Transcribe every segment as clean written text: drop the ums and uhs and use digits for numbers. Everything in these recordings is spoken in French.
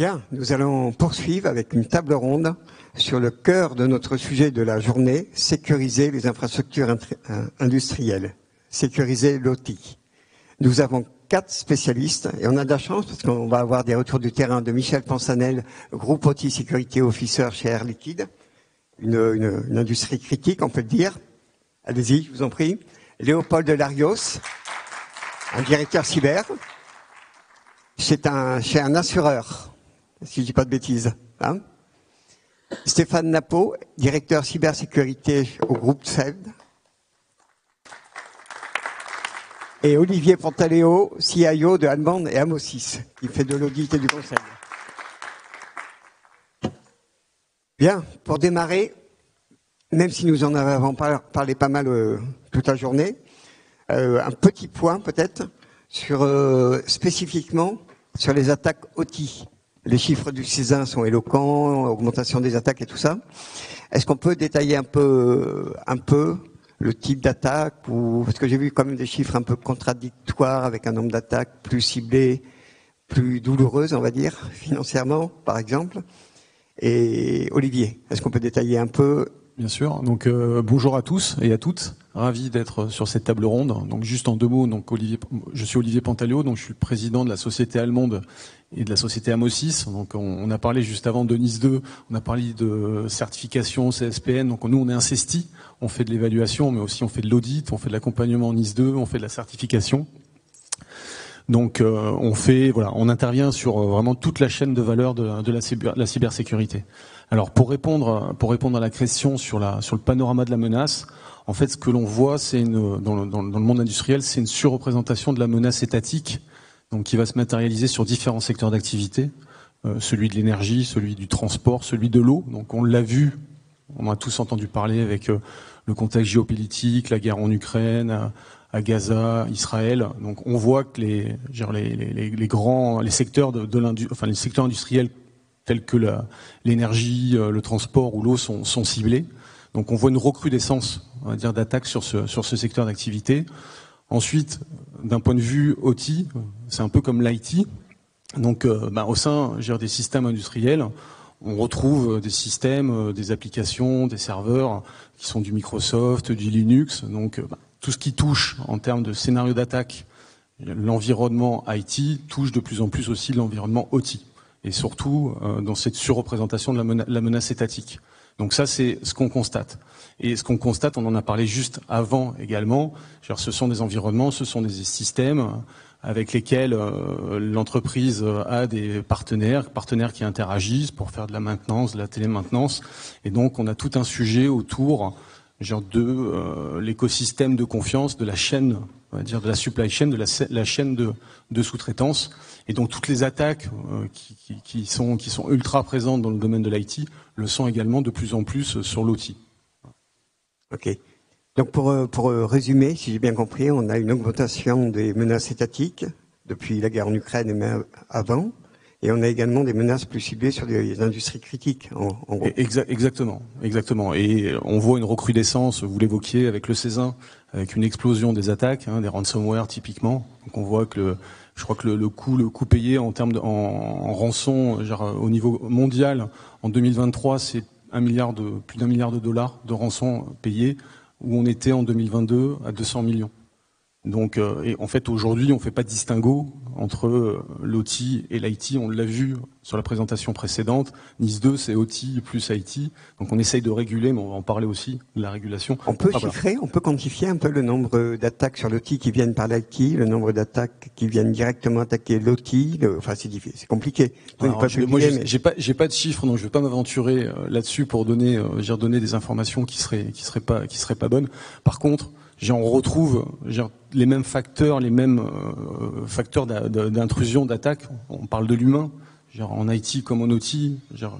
Bien, nous allons poursuivre avec une table ronde sur le cœur de notre sujet de la journée, sécuriser les infrastructures industrielles, sécuriser l'OT. Nous avons 4 spécialistes et on a de la chance parce qu'on va avoir des retours du terrain de Michel Pansanel, groupe OT Sécurité Officer chez Air Liquide, une industrie critique, on peut le dire. Allez-y, je vous en prie. Léopold Larios, un directeur cyber, chez un assureur. Si je ne dis pas de bêtises. Hein. Stéphane Napo, directeur cybersécurité au groupe FED. Et Olivier Pantaléo, CIO de Allemande et Amosis, qui fait de l'audit et du conseil. Bien, pour démarrer, même si nous en avons parlé pas mal toute la journée, un petit point peut-être sur spécifiquement sur les attaques OT. Les chiffres du CESIN sont éloquents, augmentation des attaques et tout ça. Est-ce qu'on peut détailler un peu le type d'attaque parce que j'ai vu quand même des chiffres un peu contradictoires avec un nombre d'attaques plus ciblées, plus douloureuses, on va dire, financièrement, par exemple. Et Olivier, est-ce qu'on peut détailler un peu? Bien sûr. Donc bonjour à tous et à toutes. Ravi d'être sur cette table ronde. Donc juste en 2 mots, donc je suis Olivier Pantaléo, donc je suis le président de la société allemande et de la société Amosis. Donc on a parlé juste avant de NIS 2, on a parlé de certification CSPN. Donc nous on est un CESTI, on fait de l'évaluation, mais aussi on fait de l'audit, on fait de l'accompagnement en NIS 2, on fait de la certification. Donc on intervient sur vraiment toute la chaîne de valeur de la cybersécurité. Alors pour répondre à la question sur le panorama de la menace, en fait ce que l'on voit c'est dans le monde industriel, c'est une surreprésentation de la menace étatique, donc qui va se matérialiser sur différents secteurs d'activité, celui de l'énergie, celui du transport, celui de l'eau. Donc on l'a vu, on a tous entendu parler avec le contexte géopolitique, la guerre en Ukraine, à Gaza, Israël. Donc on voit que les secteurs les secteurs industriels tels que l'énergie, le transport ou l'eau sont ciblés. Donc on voit une recrudescence, on va dire, d'attaques sur ce secteur d'activité. Ensuite, d'un point de vue OT, c'est un peu comme l'IT. Donc au sein des systèmes industriels, on retrouve des systèmes, des applications, des serveurs qui sont du Microsoft, du Linux. Donc tout ce qui touche en termes de scénario d'attaque, l'environnement IT touche de plus en plus aussi l'environnement OT. Et surtout dans cette surreprésentation de la menace étatique. Donc ça, c'est ce qu'on constate. Et ce qu'on constate, on en a parlé juste avant également, ce sont des environnements, ce sont des systèmes avec lesquels l'entreprise a des partenaires qui interagissent pour faire de la maintenance, de la télémaintenance. Et donc, on a tout un sujet autour de l'écosystème de confiance, de la chaîne, on va dire, de la supply chain, de la chaîne de sous-traitance. Et donc toutes les attaques qui sont ultra présentes dans le domaine de l'IT le sont également de plus en plus sur l'OT. Ok. Donc pour résumer, si j'ai bien compris, on a une augmentation des menaces étatiques depuis la guerre en Ukraine et même avant. Et on a également des menaces plus ciblées sur des industries critiques, en gros. Exactement. Et on voit une recrudescence, vous l'évoquiez, avec le CESIN, avec une explosion des attaques, des ransomware typiquement. Donc on voit que je crois que le coût payé en termes en rançon, au niveau mondial, en 2023, c'est plus d'1 milliard de dollars de rançon payés, où on était en 2022 à 200 millions. Donc, et en fait, aujourd'hui, on fait pas de distinguo entre l'OT et l'IT. On l'a vu sur la présentation précédente. NIS 2, c'est OT plus IT. Donc, on essaye de réguler, mais on va en parler aussi de la régulation. On peut chiffrer, on peut quantifier un peu le nombre d'attaques sur l'OT qui viennent par l'IT, le nombre d'attaques qui viennent directement attaquer l'OT. Enfin, c'est compliqué. Alors, j'ai pas de chiffres, donc je vais pas m'aventurer là-dessus pour donner des informations qui seraient pas bonnes. Par contre, on retrouve les mêmes facteurs, d'intrusion, d'attaque. On parle de l'humain, en IT comme en OT.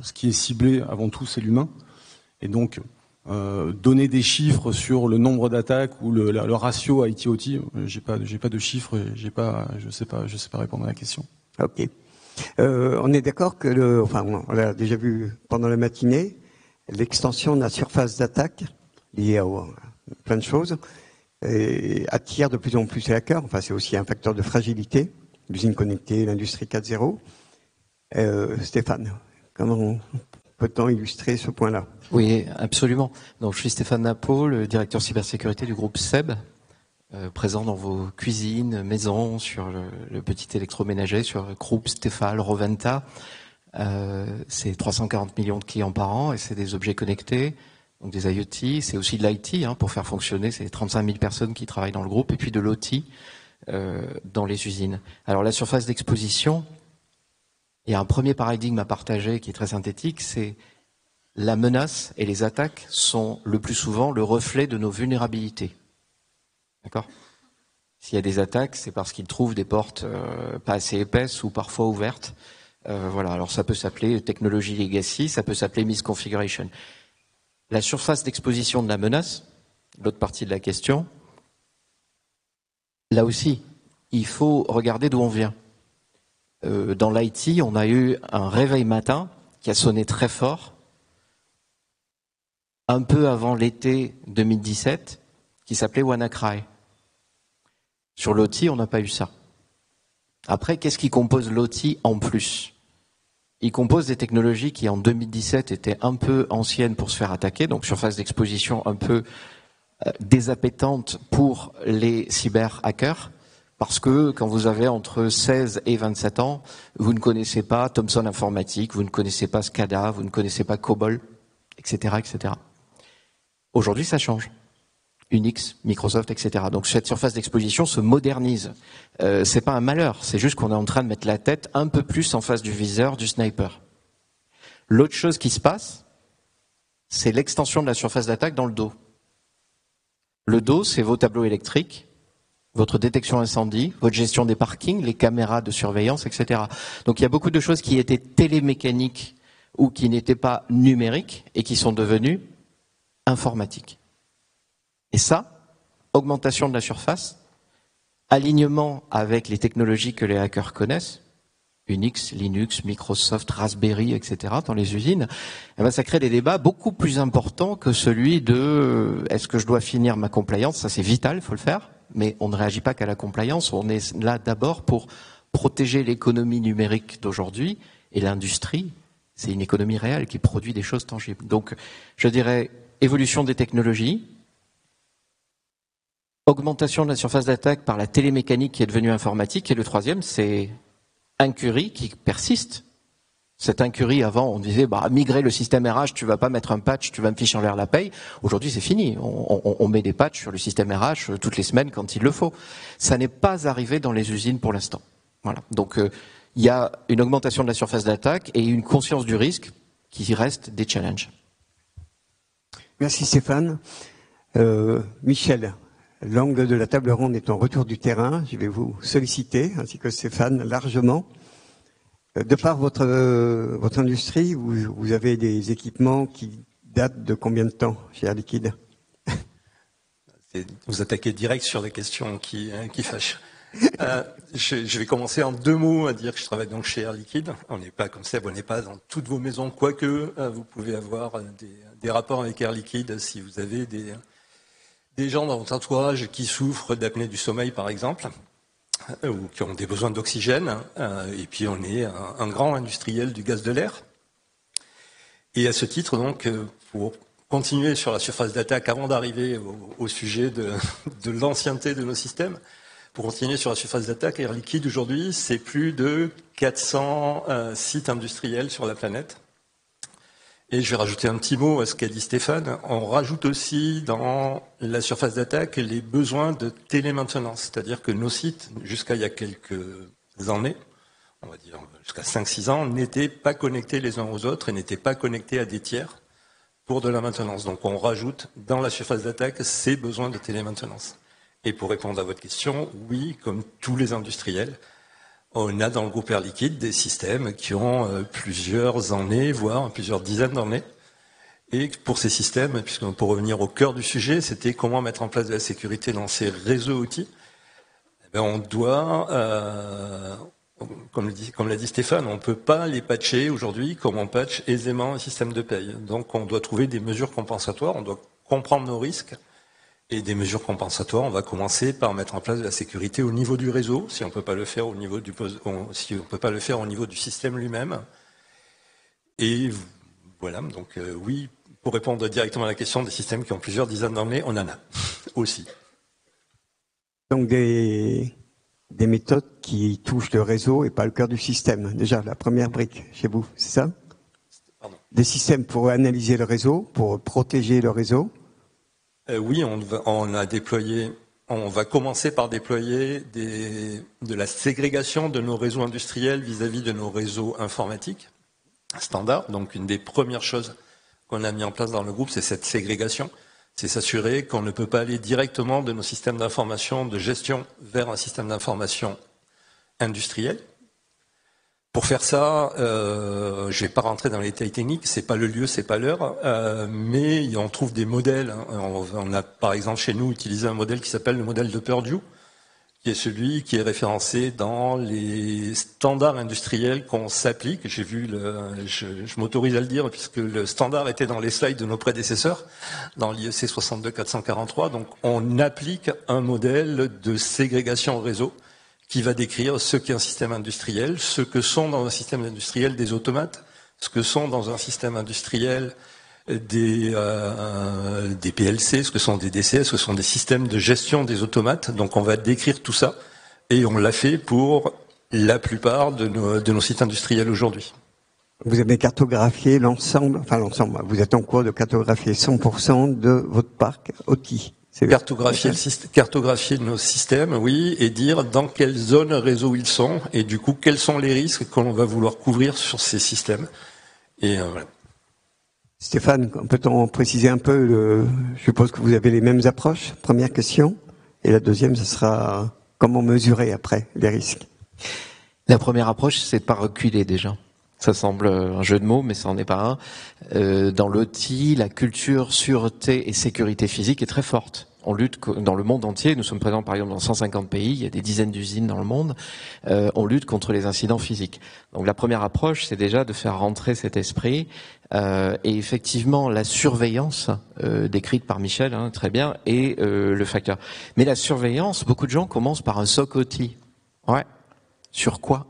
Ce qui est ciblé avant tout, c'est l'humain. Et donc, donner des chiffres sur le nombre d'attaques ou le ratio IT-OT, j'ai pas de chiffres, je sais pas répondre à la question. Ok. On est d'accord que on l'a déjà vu pendant la matinée, l'extension de la surface d'attaque liée à plein de choses. Et attire de plus en plus les hackers. Enfin, c'est aussi un facteur de fragilité. L'usine connectée, l'industrie 4.0. Stéphane, comment peut-on illustrer ce point-là? Oui, absolument. Donc, je suis Stéphane Napo, le directeur cybersécurité du groupe SEB, présent dans vos cuisines, maisons, sur le petit électroménager, sur Krups, Tefal, Roventa. C'est 340 millions de clients par an et c'est des objets connectés, donc des IoT. C'est aussi de l'IT pour faire fonctionner. C'est 35 000 personnes qui travaillent dans le groupe et puis de l'OT dans les usines. Alors, la surface d'exposition, il y a un premier paradigme à partager qui est très synthétique, c'est la menace et les attaques sont le plus souvent le reflet de nos vulnérabilités. D'accord ? S'il y a des attaques, c'est parce qu'ils trouvent des portes pas assez épaisses ou parfois ouvertes. Voilà. Alors ça peut s'appeler technologie legacy, ça peut s'appeler misconfiguration. La surface d'exposition de la menace, l'autre partie de la question, là aussi, il faut regarder d'où on vient. Dans l'IT, on a eu un réveil matin qui a sonné très fort, un peu avant l'été 2017, qui s'appelait WannaCry. Sur l'OT, on n'a pas eu ça. Après, qu'est-ce qui compose l'OT en plus? Il compose des technologies qui, en 2017, étaient un peu anciennes pour se faire attaquer, donc surface d'exposition un peu désappétante pour les cyber-hackers, parce que quand vous avez entre 16 et 27 ans, vous ne connaissez pas Thomson Informatique, vous ne connaissez pas SCADA, vous ne connaissez pas COBOL, etc., etc. Aujourd'hui, ça change. Unix, Microsoft, etc. Donc cette surface d'exposition se modernise. C'est pas un malheur, c'est juste qu'on est en train de mettre la tête un peu plus en face du viseur, du sniper. L'autre chose qui se passe, c'est l'extension de la surface d'attaque dans le dos. Le dos, c'est vos tableaux électriques, votre détection incendie, votre gestion des parkings, les caméras de surveillance, etc. Donc il y a beaucoup de choses qui étaient télémécaniques ou qui n'étaient pas numériques et qui sont devenues informatiques. Et ça, augmentation de la surface, alignement avec les technologies que les hackers connaissent, Unix, Linux, Microsoft, Raspberry, etc. dans les usines, eh ben ça crée des débats beaucoup plus importants que celui de est-ce que je dois finir ma compliance? Ça c'est vital, il faut le faire, mais on ne réagit pas qu'à la compliance, on est là d'abord pour protéger l'économie numérique d'aujourd'hui et l'industrie, c'est une économie réelle qui produit des choses tangibles. Donc je dirais évolution des technologies, augmentation de la surface d'attaque par la télémécanique qui est devenue informatique. Et le troisième, c'est incurie qui persiste. Cette incurie, avant, on disait, migrer le système RH, tu vas pas mettre un patch, tu vas me ficher en l'air la paye. Aujourd'hui, c'est fini. On met des patchs sur le système RH toutes les semaines quand il le faut. Ça n'est pas arrivé dans les usines pour l'instant. Voilà. Donc, il y a une augmentation de la surface d'attaque et une conscience du risque qui reste des challenges. Merci Stéphane. Michel. L'angle de la table ronde est en retour du terrain. Je vais vous solliciter, ainsi que Stéphane, largement. De par votre industrie, vous avez des équipements qui datent de combien de temps chez Air Liquide? Vous attaquez direct sur des questions qui fâchent. Je vais commencer en 2 mots à dire que je travaille donc chez Air Liquide. On n'est pas comme ça, on n'est pas dans toutes vos maisons, quoique vous pouvez avoir des rapports avec Air Liquide si vous avez des gens dans votre entourage qui souffrent d'apnée du sommeil, par exemple, ou qui ont des besoins d'oxygène. Et puis, on est un grand industriel du gaz de l'air. Et à ce titre, donc, pour continuer sur la surface d'attaque, avant d'arriver au sujet de l'ancienneté de nos systèmes, pour continuer sur la surface d'attaque, Air Liquide, aujourd'hui, c'est plus de 400 sites industriels sur la planète. Et je vais rajouter un petit mot à ce qu'a dit Stéphane. On rajoute aussi dans la surface d'attaque les besoins de télémaintenance. C'est-à-dire que nos sites, jusqu'à il y a quelques années, on va dire jusqu'à 5-6 ans, n'étaient pas connectés les uns aux autres et n'étaient pas connectés à des tiers pour de la maintenance. Donc on rajoute dans la surface d'attaque ces besoins de télémaintenance. Et pour répondre à votre question, oui, comme tous les industriels, on a dans le groupe Air Liquide des systèmes qui ont plusieurs années, voire plusieurs dizaines d'années. Et pour ces systèmes, puisque pour revenir au cœur du sujet, c'était comment mettre en place de la sécurité dans ces réseaux outils. On doit, comme l'a dit Stéphane, on ne peut pas les patcher aujourd'hui comme on patche aisément un système de paye. Donc on doit trouver des mesures compensatoires, on doit comprendre nos risques Et des mesures compensatoires, on va commencer par mettre en place de la sécurité au niveau du réseau, si on peut pas le faire au niveau si on peut pas le faire au niveau du système lui-même. Et voilà, donc oui, pour répondre directement à la question des systèmes qui ont plusieurs dizaines d'années, on en a aussi. Donc des méthodes qui touchent le réseau et pas le cœur du système. Déjà, la première brique chez vous, c'est ça? Pardon. Des systèmes pour analyser le réseau, pour protéger le réseau. Oui, on va commencer par déployer de la ségrégation de nos réseaux industriels vis-à-vis de nos réseaux informatiques standards. Donc une des premières choses qu'on a mis en place dans le groupe, c'est cette ségrégation. C'est s'assurer qu'on ne peut pas aller directement de nos systèmes d'information de gestion vers un système d'information industriel. Pour faire ça, je vais pas rentrer dans les détails techniques, c'est pas le lieu, c'est pas l'heure, mais on trouve des modèles. On a par exemple chez nous utilisé un modèle qui s'appelle le modèle de Purdue, qui est celui qui est référencé dans les standards industriels qu'on s'applique. J'ai vu je m'autorise à le dire puisque le standard était dans les slides de nos prédécesseurs, dans l'IEC 62443. Donc on applique un modèle de ségrégation réseau qui va décrire ce qu'est un système industriel, ce que sont dans un système industriel des automates, ce que sont dans un système industriel des PLC, ce que sont des DCS, ce que sont des systèmes de gestion des automates. Donc on va décrire tout ça et on l'a fait pour la plupart de nos sites industriels aujourd'hui. Vous avez cartographié l'ensemble, vous êtes en cours de cartographier 100% de votre parc OT. Cartographier nos systèmes, oui, et dire dans quelle zone réseau ils sont et du coup quels sont les risques qu'on va vouloir couvrir sur ces systèmes. Et voilà. Stéphane, peut-on préciser un peu, je suppose que vous avez les mêmes approches, première question, et la deuxième, ce sera comment mesurer après les risques. La première approche, c'est de pas reculer déjà. Ça semble un jeu de mots, mais ça n'en est pas un. Dans l'OT, la culture sûreté et sécurité physique est très forte. On lutte dans le monde entier. Nous sommes présents par exemple dans 150 pays. Il y a des dizaines d'usines dans le monde. On lutte contre les incidents physiques. Donc la première approche, c'est déjà de faire rentrer cet esprit. Et effectivement, la surveillance, décrite par Michel, très bien, est le facteur. Mais la surveillance, beaucoup de gens commencent par un SOC OT. Ouais. Sur quoi?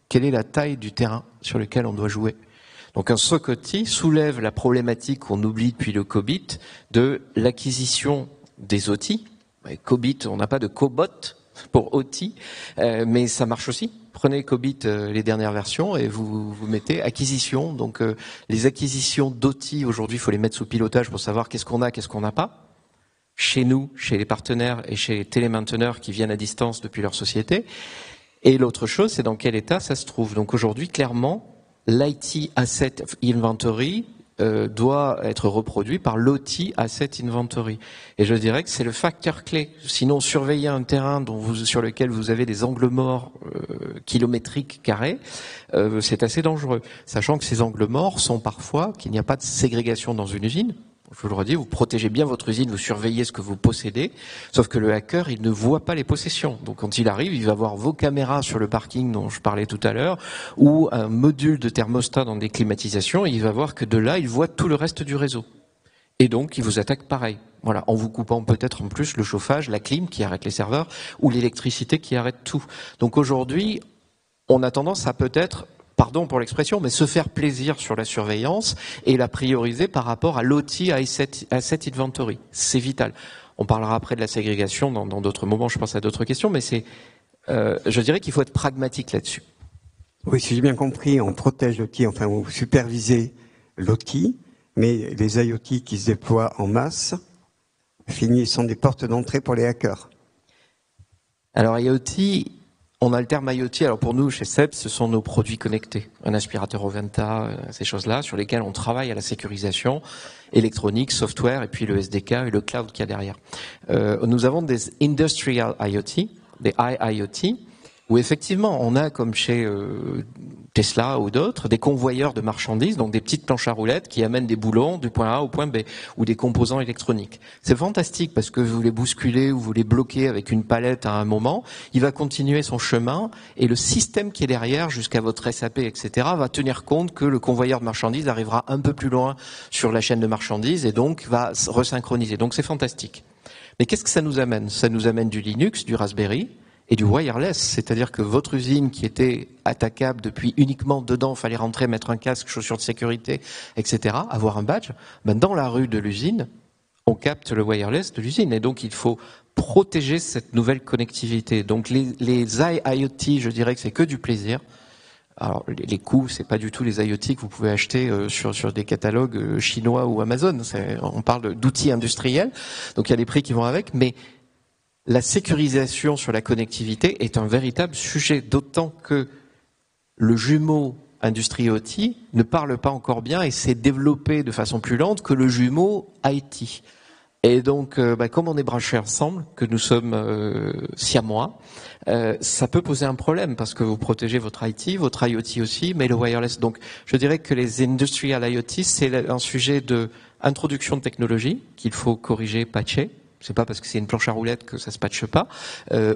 Quelle est la taille du terrain sur lequel on doit jouer? Donc un SOC OT soulève la problématique qu'on oublie depuis le COBIT de l'acquisition des OT. COBIT, on n'a pas de cobot pour OT, mais ça marche aussi. Prenez COBIT, les dernières versions, et vous mettez acquisition. Donc les acquisitions d'OT, aujourd'hui, il faut les mettre sous pilotage pour savoir qu'est-ce qu'on a, qu'est-ce qu'on n'a pas. Chez nous, chez les partenaires et chez les télémainteneurs qui viennent à distance depuis leur société. Et l'autre chose, c'est dans quel état ça se trouve. Donc aujourd'hui, clairement, l'IT Asset Inventory doit être reproduit par l'OT Asset Inventory. Et je dirais que c'est le facteur clé. Sinon, surveiller un terrain sur lequel vous avez des angles morts kilométriques carrés, c'est assez dangereux. Sachant que ces angles morts sont parfois qu'il n'y a pas de ségrégation dans une usine. Je vous le redis, vous protégez bien votre usine, vous surveillez ce que vous possédez, sauf que le hacker, il ne voit pas les possessions. Donc quand il arrive, il va voir vos caméras sur le parking dont je parlais tout à l'heure, ou un module de thermostat dans des climatisations, et il va voir que de là, il voit tout le reste du réseau. Et donc, il vous attaque pareil. Voilà, en vous coupant peut-être en plus le chauffage, la clim qui arrête les serveurs, ou l'électricité qui arrête tout. Donc aujourd'hui, on a tendance à peut-être, pardon pour l'expression, mais se faire plaisir sur la surveillance et la prioriser par rapport à l'OT Asset Inventory. C'est vital. On parlera après de la ségrégation dans d'autres moments, je pense à d'autres questions, mais je dirais qu'il faut être pragmatique là-dessus. Oui, si j'ai bien compris, on protège l'OT, enfin vous supervisez l'OT, mais les IoT qui se déploient en masse sont des portes d'entrée pour les hackers. Alors IoT, on a le terme IoT, alors pour nous, chez SEB, ce sont nos produits connectés. Un aspirateur Oventa, ces choses-là, sur lesquelles on travaille à la sécurisation électronique, software, et puis le SDK et le cloud qu'il y a derrière. Nous avons des Industrial IoT, des IIoT, où effectivement, on a, comme chez Tesla ou d'autres, des convoyeurs de marchandises, donc des petites planches à roulettes qui amènent des boulons du point A au point B, ou des composants électroniques. C'est fantastique parce que vous les bousculez ou vous les bloquez avec une palette à un moment, il va continuer son chemin et le système qui est derrière, jusqu'à votre SAP, etc., va tenir compte que le convoyeur de marchandises arrivera un peu plus loin sur la chaîne de marchandises et donc va resynchroniser. Donc c'est fantastique. Mais qu'est-ce que ça nous amène? Ça nous amène du Linux, du Raspberry et du wireless. C'est-à-dire que votre usine qui était attaquable depuis uniquement dedans, fallait rentrer, mettre un casque, chaussures de sécurité, etc., avoir un badge, ben dans la rue de l'usine, on capte le wireless de l'usine. Et donc il faut protéger cette nouvelle connectivité. Donc les IoT, je dirais que c'est que du plaisir. Alors les coûts, c'est pas du tout les IoT que vous pouvez acheter sur des catalogues chinois ou Amazon. On parle d'outils industriels, donc il y a des prix qui vont avec, mais la sécurisation sur la connectivité est un véritable sujet, d'autant que le jumeau industrie IoT ne parle pas encore bien et s'est développé de façon plus lente que le jumeau IT. Et donc, comme on est branchés ensemble, que nous sommes siamois, ça peut poser un problème parce que vous protégez votre IT, votre IoT aussi, mais le wireless. Donc, je dirais que les industrial IoT, c'est un sujet de introduction de technologie qu'il faut corriger, patcher. C'est pas parce que c'est une planche à roulettes que ça se patche pas,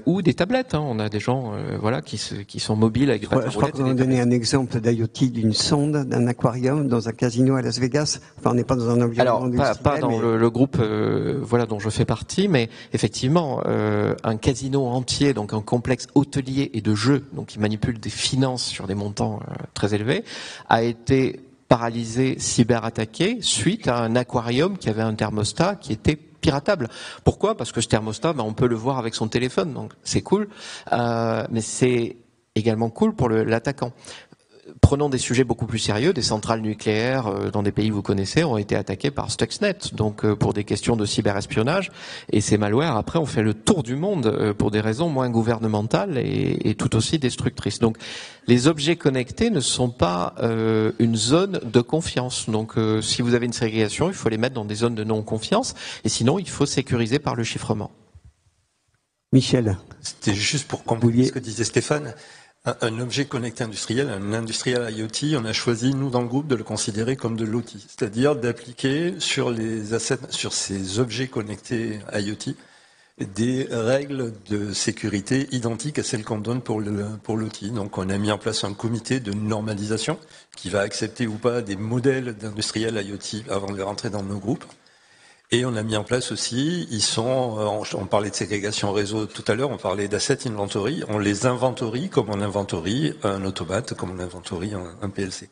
ou des tablettes. On a des gens, qui sont mobiles avec des tablettes. Je crois qu'on a donné un exemple d'IoT d'une sonde, d'un aquarium dans un casino à Las Vegas. Enfin, on n'est pas dans un environnement industriel. Pas dans le groupe, dont je fais partie, mais effectivement, un casino entier, donc un complexe hôtelier et de jeux, donc qui manipule des finances sur des montants très élevés, a été paralysé, cyberattaqué suite à un aquarium qui avait un thermostat qui était piratable. Pourquoi? Parce que ce thermostat, on peut le voir avec son téléphone, donc c'est cool, mais c'est également cool pour l'attaquant. Prenons des sujets beaucoup plus sérieux, des centrales nucléaires dans des pays que vous connaissez ont été attaquées par Stuxnet, donc pour des questions de cyberespionnage, et ces malwares après ont fait le tour du monde pour des raisons moins gouvernementales et tout aussi destructrices. Donc les objets connectés ne sont pas une zone de confiance. Donc si vous avez une ségrégation, il faut les mettre dans des zones de non-confiance, et sinon il faut sécuriser par le chiffrement. Michel. C'était juste pour compléter ce que disait Stéphane. Un objet connecté industriel, un industrial IoT, on a choisi, nous, dans le groupe, de le considérer comme de l'OT. C'est-à-dire d'appliquer sur ces objets connectés IoT, des règles de sécurité identiques à celles qu'on donne pour l'OT. Donc, on a mis en place un comité de normalisation qui va accepter ou pas des modèles d'industriel IoT avant de les rentrer dans nos groupes. Et on a mis en place aussi, on parlait de ségrégation réseau tout à l'heure, on parlait d'asset inventory, on les inventorie comme on inventorie un automate, comme on inventorie un PLC.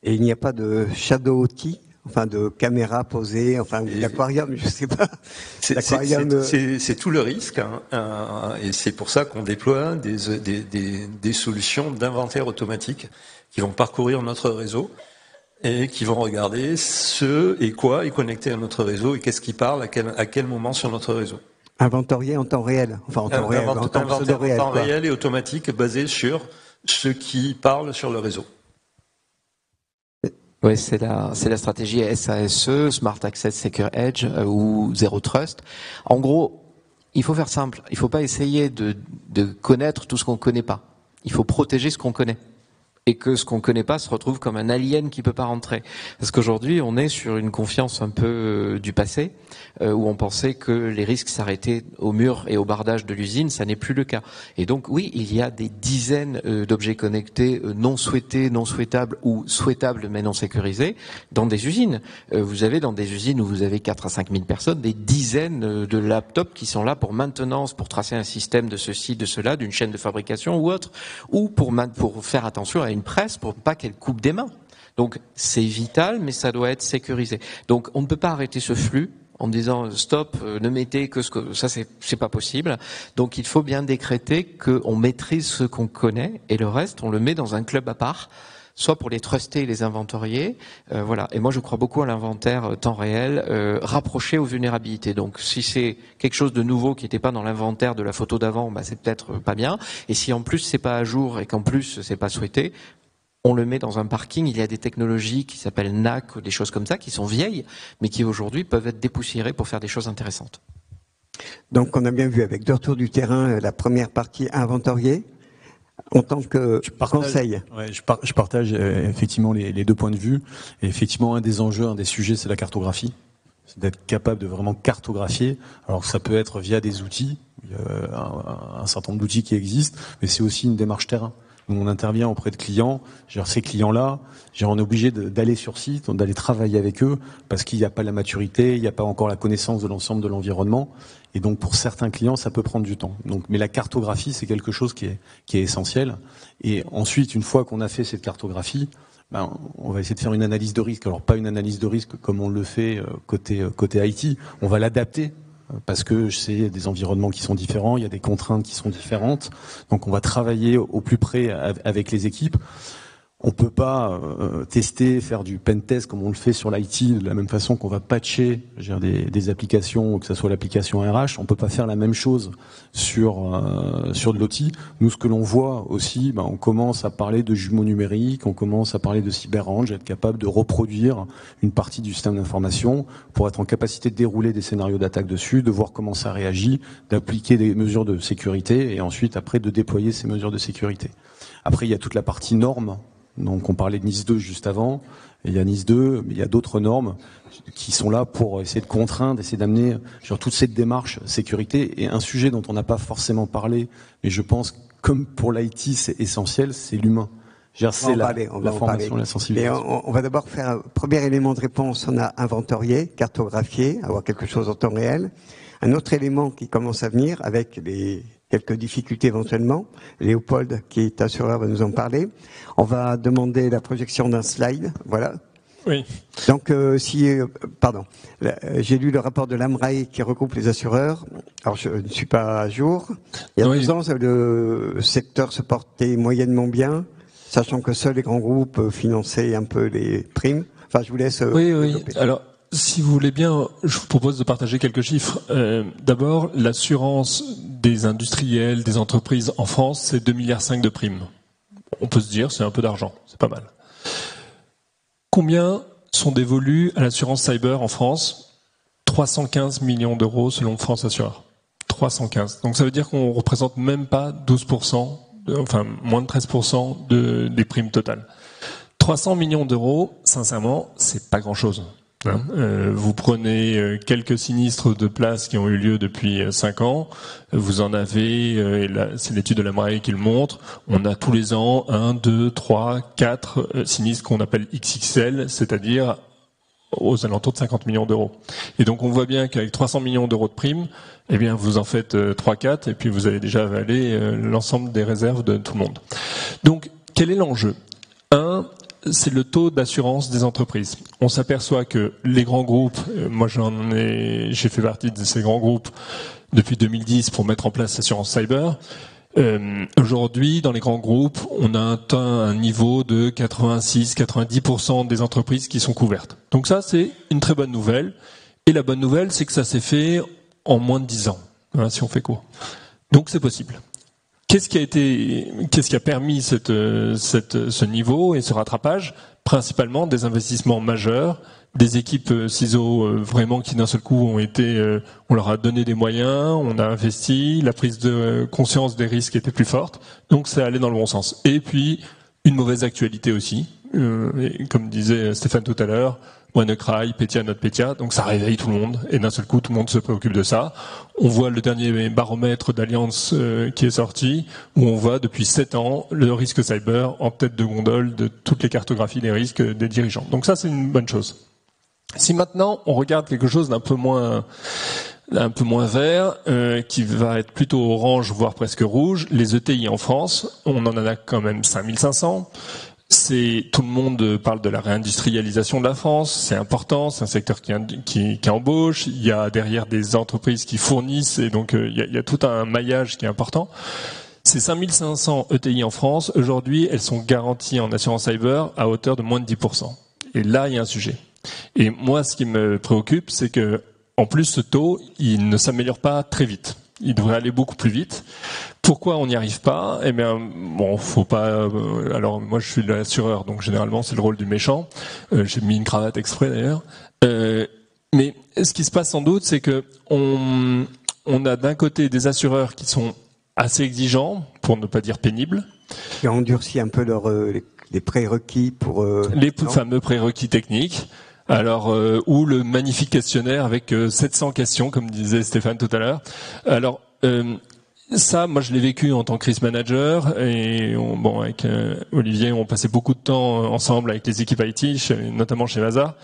Et il n'y a pas de shadow OT, enfin de caméra posée, enfin d'aquarium, je sais pas. C'est tout le risque, et c'est pour ça qu'on déploie des solutions d'inventaire automatique qui vont parcourir notre réseau et qui vont regarder ce et quoi est connecté à notre réseau et qu'est-ce qui parle à quel moment sur notre réseau. Inventorié en temps réel, enfin en temps réel, en temps pseudo-réel. En temps réel et automatique basé sur ce qui parle sur le réseau. Oui, c'est la stratégie SASE, Smart Access Secure Edge ou Zero Trust. En gros, il faut faire simple. Il ne faut pas essayer de connaître tout ce qu'on ne connaît pas. Il faut protéger ce qu'on connaît. Et que ce qu'on connaît pas se retrouve comme un alien qui peut pas rentrer. Parce qu'aujourd'hui, on est sur une confiance un peu du passé, où on pensait que les risques s'arrêtaient au mur et au bardage de l'usine, ça n'est plus le cas. Et donc oui, il y a des dizaines d'objets connectés non souhaités, non souhaitables ou souhaitables mais non sécurisés dans des usines. Vous avez dans des usines où vous avez 4 à 5 000 personnes, des dizaines de laptops qui sont là pour maintenance, pour tracer un système de ceci, de cela, d'une chaîne de fabrication ou autre, ou pour faire attention à une presse pour pas qu'elle coupe des mains. Donc c'est vital, mais ça doit être sécurisé. Donc on ne peut pas arrêter ce flux en disant stop, ne mettez que ça, c'est pas possible. Donc il faut bien décréter qu'on maîtrise ce qu'on connaît et le reste on le met dans un club à part, soit pour les truster et les inventorier, voilà. Et moi je crois beaucoup à l'inventaire temps réel rapproché aux vulnérabilités. Donc si c'est quelque chose de nouveau qui n'était pas dans l'inventaire de la photo d'avant, c'est peut-être pas bien. Et si en plus c'est pas à jour et qu'en plus c'est pas souhaité, on le met dans un parking. Il y a des technologies qui s'appellent NAC ou des choses comme ça qui sont vieilles, mais qui aujourd'hui peuvent être dépoussiérées pour faire des choses intéressantes. Donc on a bien vu avec deux retours du terrain la première partie inventoriée. En tant que conseil. Ouais, je partage effectivement les deux points de vue. Et effectivement, un des enjeux, un des sujets, c'est la cartographie. C'est d'être capable de vraiment cartographier. Alors ça peut être via des outils, il y a un certain nombre d'outils qui existent, mais c'est aussi une démarche terrain. Nous, on intervient auprès de clients. Ces clients-là, on est obligé d'aller sur site, d'aller travailler avec eux, parce qu'il n'y a pas la maturité, il n'y a pas encore la connaissance de l'ensemble de l'environnement. Et donc, pour certains clients, ça peut prendre du temps. Donc, mais la cartographie, c'est quelque chose qui est essentiel. Et ensuite, une fois qu'on a fait cette cartographie, on va essayer de faire une analyse de risque. Alors, pas une analyse de risque comme on le fait côté IT. On va l'adapter parce que c'est des environnements qui sont différents, il y a des contraintes qui sont différentes. Donc, on va travailler au plus près avec les équipes. On peut pas tester, faire du pen test comme on le fait sur l'IT, de la même façon qu'on va patcher des applications, que ce soit l'application RH. On peut pas faire la même chose sur de l'OT. Nous, ce que l'on voit aussi, on commence à parler de jumeaux numériques, on commence à parler de cyber-range, être capable de reproduire une partie du système d'information pour être en capacité de dérouler des scénarios d'attaque dessus, de voir comment ça réagit, d'appliquer des mesures de sécurité et ensuite, après, de déployer ces mesures de sécurité. Après, il y a toute la partie normes. Donc on parlait de NIS 2 juste avant, et il y a NIS 2, mais il y a d'autres normes qui sont là pour essayer de contraindre, essayer d'amener toute cette démarche sécurité. Et un sujet dont on n'a pas forcément parlé, mais je pense comme pour l'IT c'est essentiel, c'est l'humain. C'est la formation, la sensibilisation. On va d'abord faire un premier élément de réponse, on a inventorié, cartographié, avoir quelque chose en temps réel. Un autre élément qui commence à venir avec quelques difficultés éventuellement. Léopold, qui est assureur, va nous en parler. On va demander la projection d'un slide. Voilà. Oui. Donc, j'ai lu le rapport de l'AMRAE qui regroupe les assureurs. Alors, je ne suis pas à jour. Il y a 2 ans, le secteur se portait moyennement bien, sachant que seuls les grands groupes finançaient un peu les primes. Enfin, je vous laisse. Oui. Alors, si vous voulez bien, je vous propose de partager quelques chiffres. D'abord, l'assurance des industriels, des entreprises en France, c'est 2,5 milliards de primes. On peut se dire, c'est un peu d'argent, c'est pas mal. Combien sont dévolus à l'assurance cyber en France ? 315 millions d'euros selon France Assureur. 315. Donc ça veut dire qu'on représente même pas 12%, moins de 13% des primes totales. 300 millions d'euros, sincèrement, c'est pas grand-chose. Vous prenez quelques sinistres de place qui ont eu lieu depuis 5 ans, vous en avez, c'est l'étude de l'AMRAE qui le montre, on a tous les ans 1, 2, 3, 4 sinistres qu'on appelle XXL, c'est-à-dire aux alentours de 50 millions d'euros. Et donc on voit bien qu'avec 300 millions d'euros de primes, eh bien vous en faites 3-4 et puis vous avez déjà avalé l'ensemble des réserves de tout le monde. Donc quel est l'enjeu ? C'est le taux d'assurance des entreprises. On s'aperçoit que les grands groupes, moi j'ai fait partie de ces grands groupes depuis 2010 pour mettre en place l'assurance cyber. Aujourd'hui, dans les grands groupes, on a atteint un niveau de 86-90% des entreprises qui sont couvertes. Donc ça, c'est une très bonne nouvelle. Et la bonne nouvelle, c'est que ça s'est fait en moins de 10 ans, si on fait court. Donc c'est possible. Qu'est-ce qui a permis ce niveau et ce rattrapage ? Principalement des investissements majeurs, des équipes CISO vraiment qui d'un seul coup on leur a donné des moyens, on a investi, la prise de conscience des risques était plus forte, donc c'est allé dans le bon sens. Et puis une mauvaise actualité aussi, comme disait Stéphane tout à l'heure. WannaCry, Petya, NotPetya, donc ça réveille tout le monde, et d'un seul coup, tout le monde se préoccupe de ça. On voit le dernier baromètre d'Allianz qui est sorti, où on voit depuis 7 ans le risque cyber en tête de gondole de toutes les cartographies des risques des dirigeants. Donc ça, c'est une bonne chose. Si maintenant, on regarde quelque chose d'un peu moins vert, qui va être plutôt orange, voire presque rouge, les ETI en France, on en a quand même 5500. Tout le monde parle de la réindustrialisation de la France, c'est important, c'est un secteur qui embauche, il y a derrière des entreprises qui fournissent, et donc il y a tout un maillage qui est important. Ces 5500 ETI en France, aujourd'hui, elles sont garanties en assurance cyber à hauteur de moins de 10%. Et là, il y a un sujet. Et moi, ce qui me préoccupe, c'est que, en plus, ce taux, il ne s'améliore pas très vite. Il devrait aller beaucoup plus vite. Pourquoi on n'y arrive pas ? Eh bien, faut pas. Alors, moi, je suis l'assureur, donc généralement, c'est le rôle du méchant. J'ai mis une cravate exprès d'ailleurs. Mais ce qui se passe sans doute, c'est que on a d'un côté des assureurs qui sont assez exigeants, pour ne pas dire pénibles. Qui ont endurci un peu les prérequis pour les fameux prérequis techniques. Alors, ou le magnifique questionnaire avec 700 questions, comme disait Stéphane tout à l'heure. Alors, Ça, moi, je l'ai vécu en tant que risk manager et avec Olivier, on passait beaucoup de temps ensemble avec les équipes IT, notamment chez Mazars.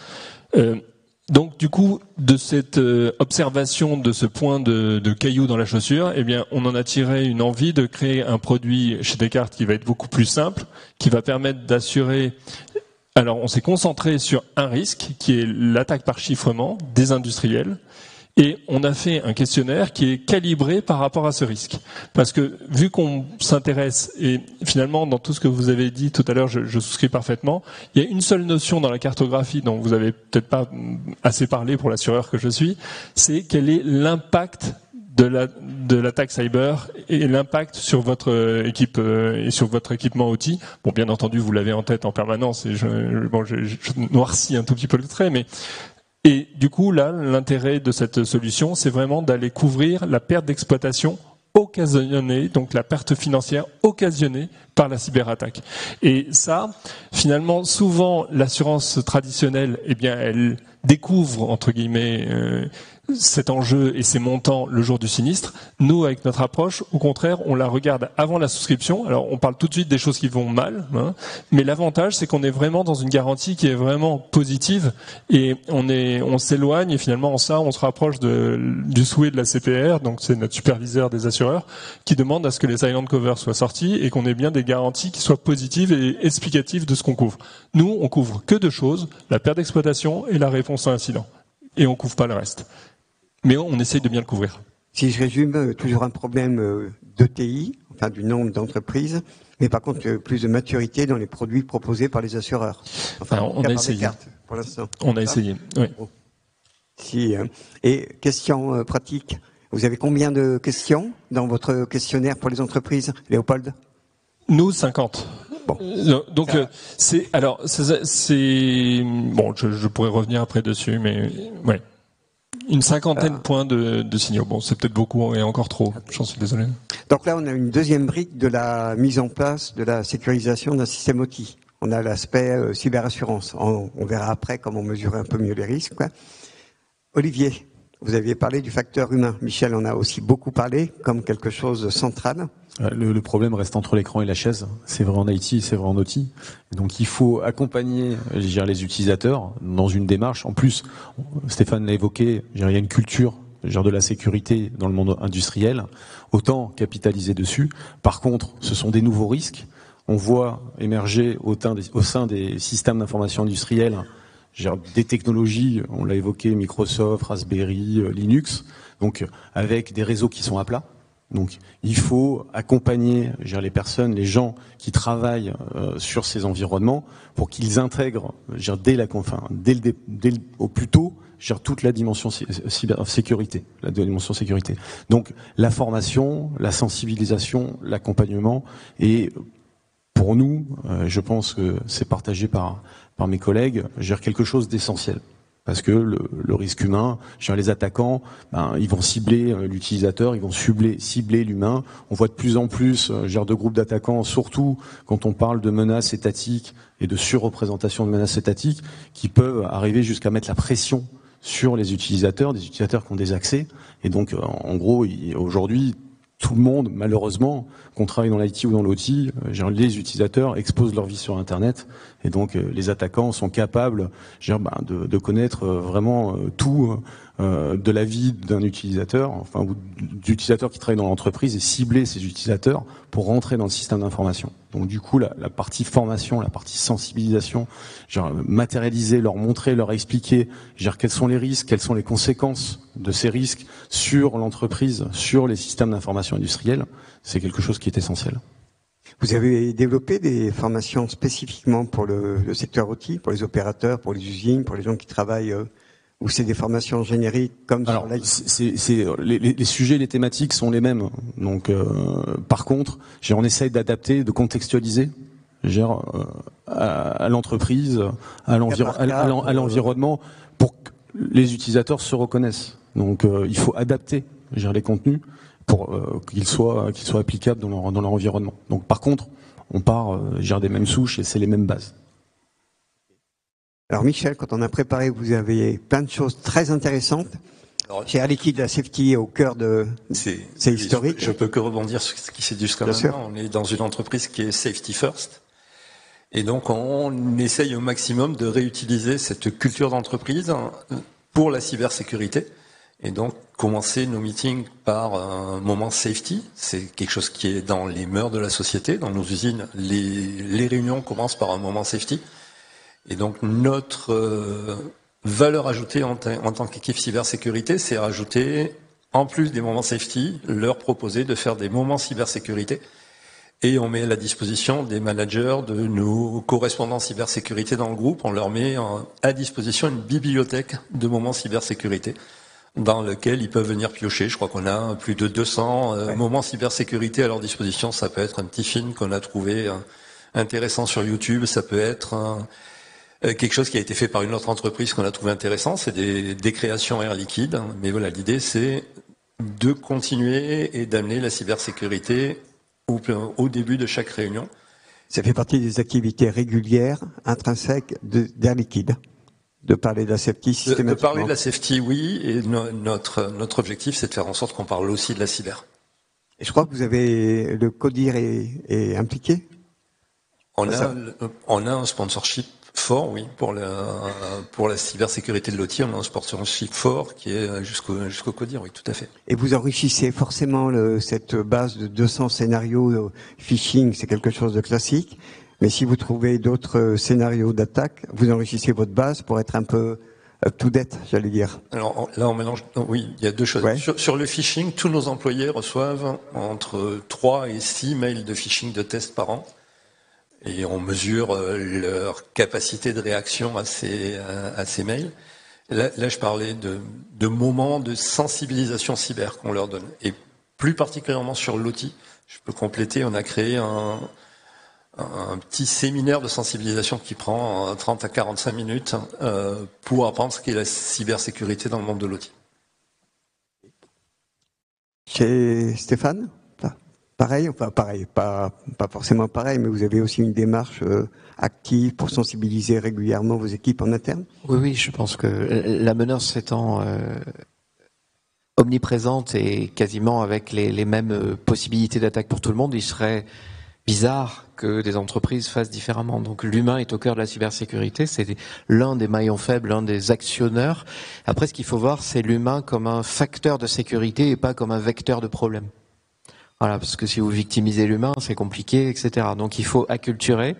Donc, du coup, de cette observation de ce point de caillou dans la chaussure, eh bien, on en a tiré une envie de créer un produit chez Descartes qui va être beaucoup plus simple, qui va permettre d'assurer. Alors, on s'est concentré sur un risque qui est l'attaque par chiffrement des industriels. Et on a fait un questionnaire qui est calibré par rapport à ce risque. Parce que vu qu'on s'intéresse, et finalement dans tout ce que vous avez dit tout à l'heure, je souscris parfaitement, il y a une seule notion dans la cartographie dont vous avez peut-être pas assez parlé pour l'assureur que je suis, c'est quel est l'impact de l'attaque cyber et l'impact sur votre équipe et sur votre équipement outil. Bon, bien entendu, vous l'avez en tête en permanence et je noircis un tout petit peu le trait, mais et du coup, là, l'intérêt de cette solution, c'est vraiment d'aller couvrir la perte d'exploitation occasionnée, donc la perte financière occasionnée par la cyberattaque. Et ça, finalement, souvent, l'assurance traditionnelle, eh bien, elle découvre, entre guillemets, cet enjeu et ces montants le jour du sinistre. Nous, avec notre approche, au contraire, on la regarde avant la souscription. Alors, on parle tout de suite des choses qui vont mal, mais l'avantage, c'est qu'on est vraiment dans une garantie qui est vraiment positive et on s'éloigne et finalement, en ça, on se rapproche du souhait de la CPR, donc c'est notre superviseur des assureurs, qui demande à ce que les silent covers soient sortis et qu'on ait bien des garanties qui soient positives et explicatives de ce qu'on couvre. Nous, on couvre que deux choses, la perte d'exploitation et la réponse à incident. Et on couvre pas le reste. Mais on essaye de bien le couvrir. Si je résume, toujours un problème d'ETI, enfin du nombre d'entreprises, mais par contre plus de maturité dans les produits proposés par les assureurs. Enfin, on a essayé. Pour l'instant. On a essayé, oui. Si, et question pratique, vous avez combien de questions dans votre questionnaire pour les entreprises, Léopold? Nous, 50. Bon. Donc c'est bon, je pourrais revenir après dessus, mais ouais. Une cinquantaine de points de signaux. Bon, c'est peut-être beaucoup et encore trop. J'en suis désolé. Donc là, on a une deuxième brique de la mise en place de la sécurisation d'un système OT. On a l'aspect cyberassurance. On verra après comment mesurer un peu mieux les risques, quoi. Olivier, vous aviez parlé du facteur humain. Michel en a aussi beaucoup parlé comme quelque chose de central. Le problème reste entre l'écran et la chaise. C'est vrai en IT, c'est vrai en OT. Donc il faut accompagner, les utilisateurs dans une démarche. En plus, Stéphane l'a évoqué, il y a une culture de la sécurité dans le monde industriel. Autant capitaliser dessus. Par contre, ce sont des nouveaux risques. On voit émerger au sein des systèmes d'information industriels des technologies, on l'a évoqué, Microsoft, Raspberry, Linux, donc avec des réseaux qui sont à plat. Donc, il faut accompagner les personnes, les gens qui travaillent sur ces environnements pour qu'ils intègrent au plus tôt toute la dimension sécurité, Donc, la formation, la sensibilisation, l'accompagnement et pour nous, je pense que c'est partagé par mes collègues, quelque chose d'essentiel. Parce que le risque humain, les attaquants, ils vont cibler l'utilisateur, ils vont cibler l'humain. On voit de plus en plus de groupes d'attaquants, surtout quand on parle de menaces étatiques et de surreprésentation de menaces étatiques, qui peuvent arriver jusqu'à mettre la pression sur les utilisateurs, des utilisateurs qui ont des accès. Et donc, en gros, aujourd'hui, tout le monde, malheureusement, qu'on travaille dans l'IT ou dans l'OT, les utilisateurs exposent leur vie sur Internet et donc les attaquants sont capables de connaître vraiment tout de la vie d'un utilisateur, ou d'utilisateurs qui travaillent dans l'entreprise et cibler ces utilisateurs pour rentrer dans le système d'information. Donc du coup, la partie formation, la partie sensibilisation, matérialiser, leur montrer, leur expliquer, quels sont les risques, quelles sont les conséquences de ces risques sur l'entreprise, sur les systèmes d'information industriels, c'est quelque chose qui est essentiel. Vous avez développé des formations spécifiquement pour le secteur OT, pour les opérateurs, pour les usines, pour les gens qui travaillent, ou c'est des formations génériques comme sur l'IT? Les sujets, les thématiques sont les mêmes. Donc, par contre, on essaye d'adapter, de contextualiser à l'entreprise, à l'environnement, pour que les utilisateurs se reconnaissent. Donc, il faut adapter les contenus pour qu'ils soient applicables dans leur environnement. Donc, par contre, on part des mêmes souches et c'est les mêmes bases. Alors Michel, quand on a préparé, vous avez plein de choses très intéressantes. Alors, Chez Air Liquide, la safety est au cœur de... C'est historique. Je peux que rebondir sur ce qui s'est dit jusqu'à maintenant. On est dans une entreprise qui est safety first. Et donc, on essaye au maximum de réutiliser cette culture d'entreprise pour la cybersécurité. Et donc, commencer nos meetings par un moment safety. C'est quelque chose qui est dans les mœurs de la société. Dans nos usines, les réunions commencent par un moment safety. Et donc, notre valeur ajoutée en tant qu'équipe cybersécurité, c'est rajouter, en plus des moments safety, leur proposer de faire des moments cybersécurité. Et on met à la disposition des managers de nos correspondants cybersécurité dans le groupe, on leur met à disposition une bibliothèque de moments cybersécurité dans lequel ils peuvent venir piocher. Je crois qu'on a plus de 200 moments cybersécurité à leur disposition. Ça peut être un petit film qu'on a trouvé intéressant sur YouTube, ça peut être quelque chose qui a été fait par une autre entreprise qu'on a trouvé intéressant, c'est des créations Air Liquide. Mais voilà, l'idée c'est de continuer et d'amener la cybersécurité au début de chaque réunion. Ça fait partie des activités régulières, intrinsèques d'Air Liquide, de parler de la safety systématiquement. De parler de la safety, oui, et notre objectif c'est de faire en sorte qu'on parle aussi de la cyber. Et je crois que vous avez, le CODIR est impliqué. On a un sponsorship fort, oui, pour la cybersécurité de l'OTI. On a un sponsorship fort qui est jusqu'au CODIR, oui, tout à fait. Et vous enrichissez forcément cette base de 200 scénarios phishing, c'est quelque chose de classique. Mais si vous trouvez d'autres scénarios d'attaque, vous enrichissez votre base pour être un peu up-to-date, j'allais dire. Alors là, on mélange. Oui, il y a deux choses. Ouais. Sur le phishing, tous nos employés reçoivent entre 3 et 6 mails de phishing de test par an. Et on mesure leur capacité de réaction à ces mails. Là, je parlais de moments de sensibilisation cyber qu'on leur donne. Et plus particulièrement sur l'OTI, je peux compléter, on a créé un petit séminaire de sensibilisation qui prend 30 à 45 minutes pour apprendre ce qu'est la cybersécurité dans le monde de l'OTI. Chez Stéphane ? Pareil, enfin pareil, pas forcément pareil, mais vous avez aussi une démarche active pour sensibiliser régulièrement vos équipes en interne ? Oui, je pense que la menace étant omniprésente et quasiment avec les mêmes possibilités d'attaque pour tout le monde, il serait bizarre que des entreprises fassent différemment. Donc l'humain est au cœur de la cybersécurité, c'est l'un des maillons faibles, l'un des actionneurs. Après, ce qu'il faut voir, c'est l'humain comme un facteur de sécurité et pas comme un vecteur de problème. Voilà, parce que si vous victimisez l'humain, c'est compliqué, etc. Donc il faut acculturer,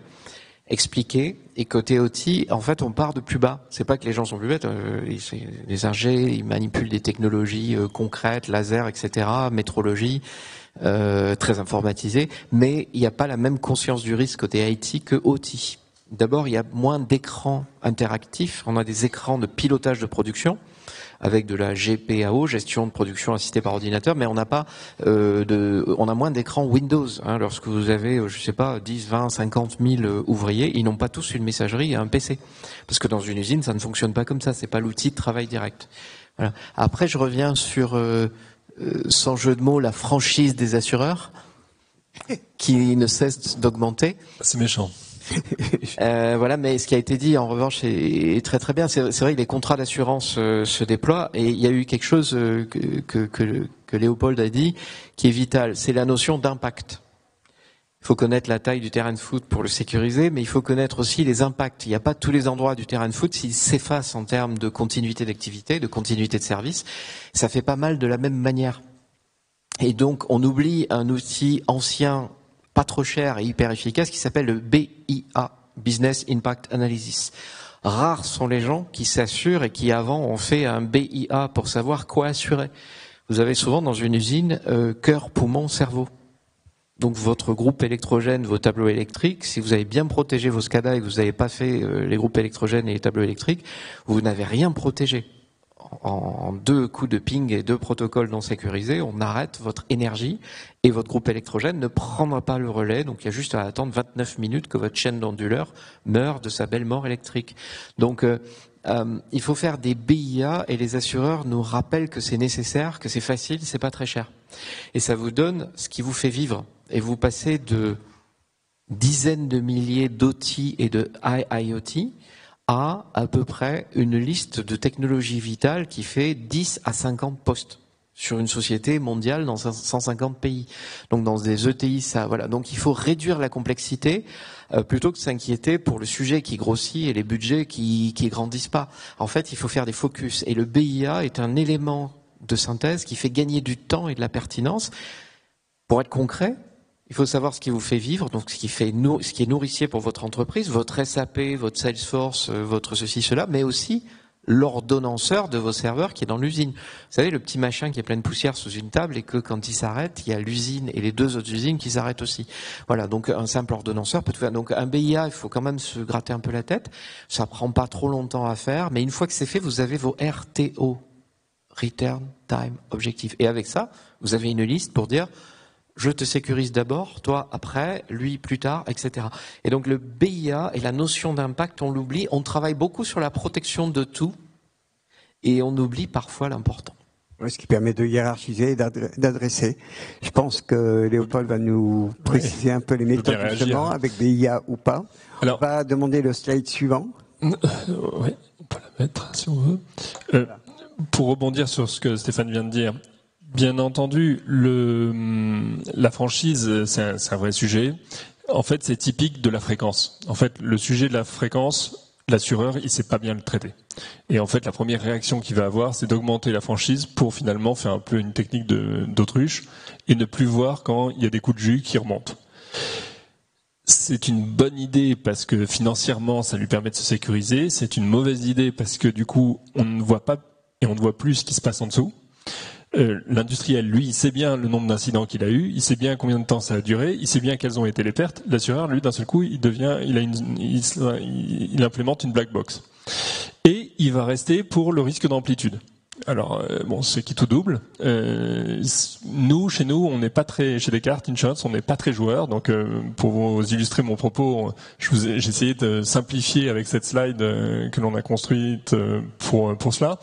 expliquer. Et côté OT, en fait, on part de plus bas. C'est pas que les gens sont plus bêtes. Les ingés, ils manipulent des technologies concrètes, laser, etc., métrologie, très informatisées. Mais il n'y a pas la même conscience du risque côté IT que OT. D'abord, il y a moins d'écrans interactifs. On a des écrans de pilotage de production, avec de la GPAO, gestion de production assistée par ordinateur, mais on n'a pas on a moins d'écrans Windows. Lorsque vous avez, je sais pas, 10, 20, 50 000 ouvriers, ils n'ont pas tous une messagerie et un PC. Parce que dans une usine, ça ne fonctionne pas comme ça, c'est pas l'outil de travail direct. Voilà. Après, je reviens sur, sans jeu de mots, la franchise des assureurs, qui ne cesse d'augmenter. C'est méchant. Voilà, mais ce qui a été dit en revanche est très très bien. C'est vrai que les contrats d'assurance se déploient et il y a eu quelque chose que Léopold a dit qui est vital, c'est la notion d'impact. Il faut connaître la taille du terrain de foot pour le sécuriser, mais il faut connaître aussi les impacts. Il n'y a pas tous les endroits du terrain de foot s'ils s'effacent en termes de continuité d'activité, de continuité de service. Ça fait pas mal de la même manière. Et donc on oublie un outil ancien, pas trop cher et hyper efficace, qui s'appelle le BIA, Business Impact Analysis. Rares sont les gens qui s'assurent et qui avant ont fait un BIA pour savoir quoi assurer. Vous avez souvent dans une usine cœur, poumon, cerveau. Donc votre groupe électrogène, vos tableaux électriques, si vous avez bien protégé vos SCADA et que vous n'avez pas fait les groupes électrogènes et les tableaux électriques, vous n'avez rien protégé. En 2 coups de ping et 2 protocoles non sécurisés, on arrête votre énergie et votre groupe électrogène ne prendra pas le relais. Donc il y a juste à attendre 29 minutes que votre chaîne d'onduleurs meure de sa belle mort électrique. Donc il faut faire des BIA et les assureurs nous rappellent que c'est nécessaire, que c'est facile, c'est pas très cher. Et ça vous donne ce qui vous fait vivre. Et vous passez de dizaines de milliers d'OT et de IIoT a à peu près une liste de technologies vitales qui fait 10 à 50 postes sur une société mondiale dans 150 pays. Donc dans des ETI, ça, voilà. Donc il faut réduire la complexité plutôt que de s'inquiéter pour le sujet qui grossit et les budgets qui grandissent pas. En fait, il faut faire des focus. Et le BIA est un élément de synthèse qui fait gagner du temps et de la pertinence. Pour être concret, il faut savoir ce qui vous fait vivre, donc ce qui est nourricier pour votre entreprise, votre SAP, votre Salesforce, votre ceci, cela, mais aussi l'ordonnanceur de vos serveurs qui est dans l'usine. Vous savez, le petit machin qui est plein de poussière sous une table et que quand il s'arrête, il y a l'usine et les 2 autres usines qui s'arrêtent aussi. Voilà, donc un simple ordonnanceur peut tout faire. Donc un BIA, il faut quand même se gratter un peu la tête. Ça prend pas trop longtemps à faire, mais une fois que c'est fait, vous avez vos RTO, Return Time Objective. Et avec ça, vous avez une liste pour dire je te sécurise d'abord, toi après, lui plus tard, etc. Et donc le BIA et la notion d'impact, on l'oublie. On travaille beaucoup sur la protection de tout et on oublie parfois l'important. Ce qui permet de hiérarchiser et d'adresser. Je pense que Léopold va nous préciser un peu les méthodes justement, avec BIA ou pas. Alors, on va demander le slide suivant. Oui, on peut la mettre si on veut. Pour rebondir sur ce que Stéphane vient de dire, bien entendu, la franchise, c'est un vrai sujet. En fait, c'est typique de la fréquence. En fait, le sujet de la fréquence, l'assureur, il sait pas bien le traiter. Et en fait, la première réaction qu'il va avoir, c'est d'augmenter la franchise pour finalement faire un peu une technique d'autruche et ne plus voir quand il y a des coups de jus qui remontent. C'est une bonne idée parce que financièrement, ça lui permet de se sécuriser. C'est une mauvaise idée parce que du coup, on ne voit pas et on ne voit plus ce qui se passe en dessous. L'industriel, lui, il sait bien le nombre d'incidents qu'il a eu, il sait bien combien de temps ça a duré, il sait bien quelles ont été les pertes. L'assureur, lui, d'un seul coup, il implémente une black box. Et il va rester pour le risque d'amplitude. Alors, ce qui tout double. Chez nous, on n'est pas très, chez Descartes Insurance, on n'est pas très joueurs. Donc, pour vous illustrer mon propos, j'ai essayé de simplifier avec cette slide que l'on a construite pour cela.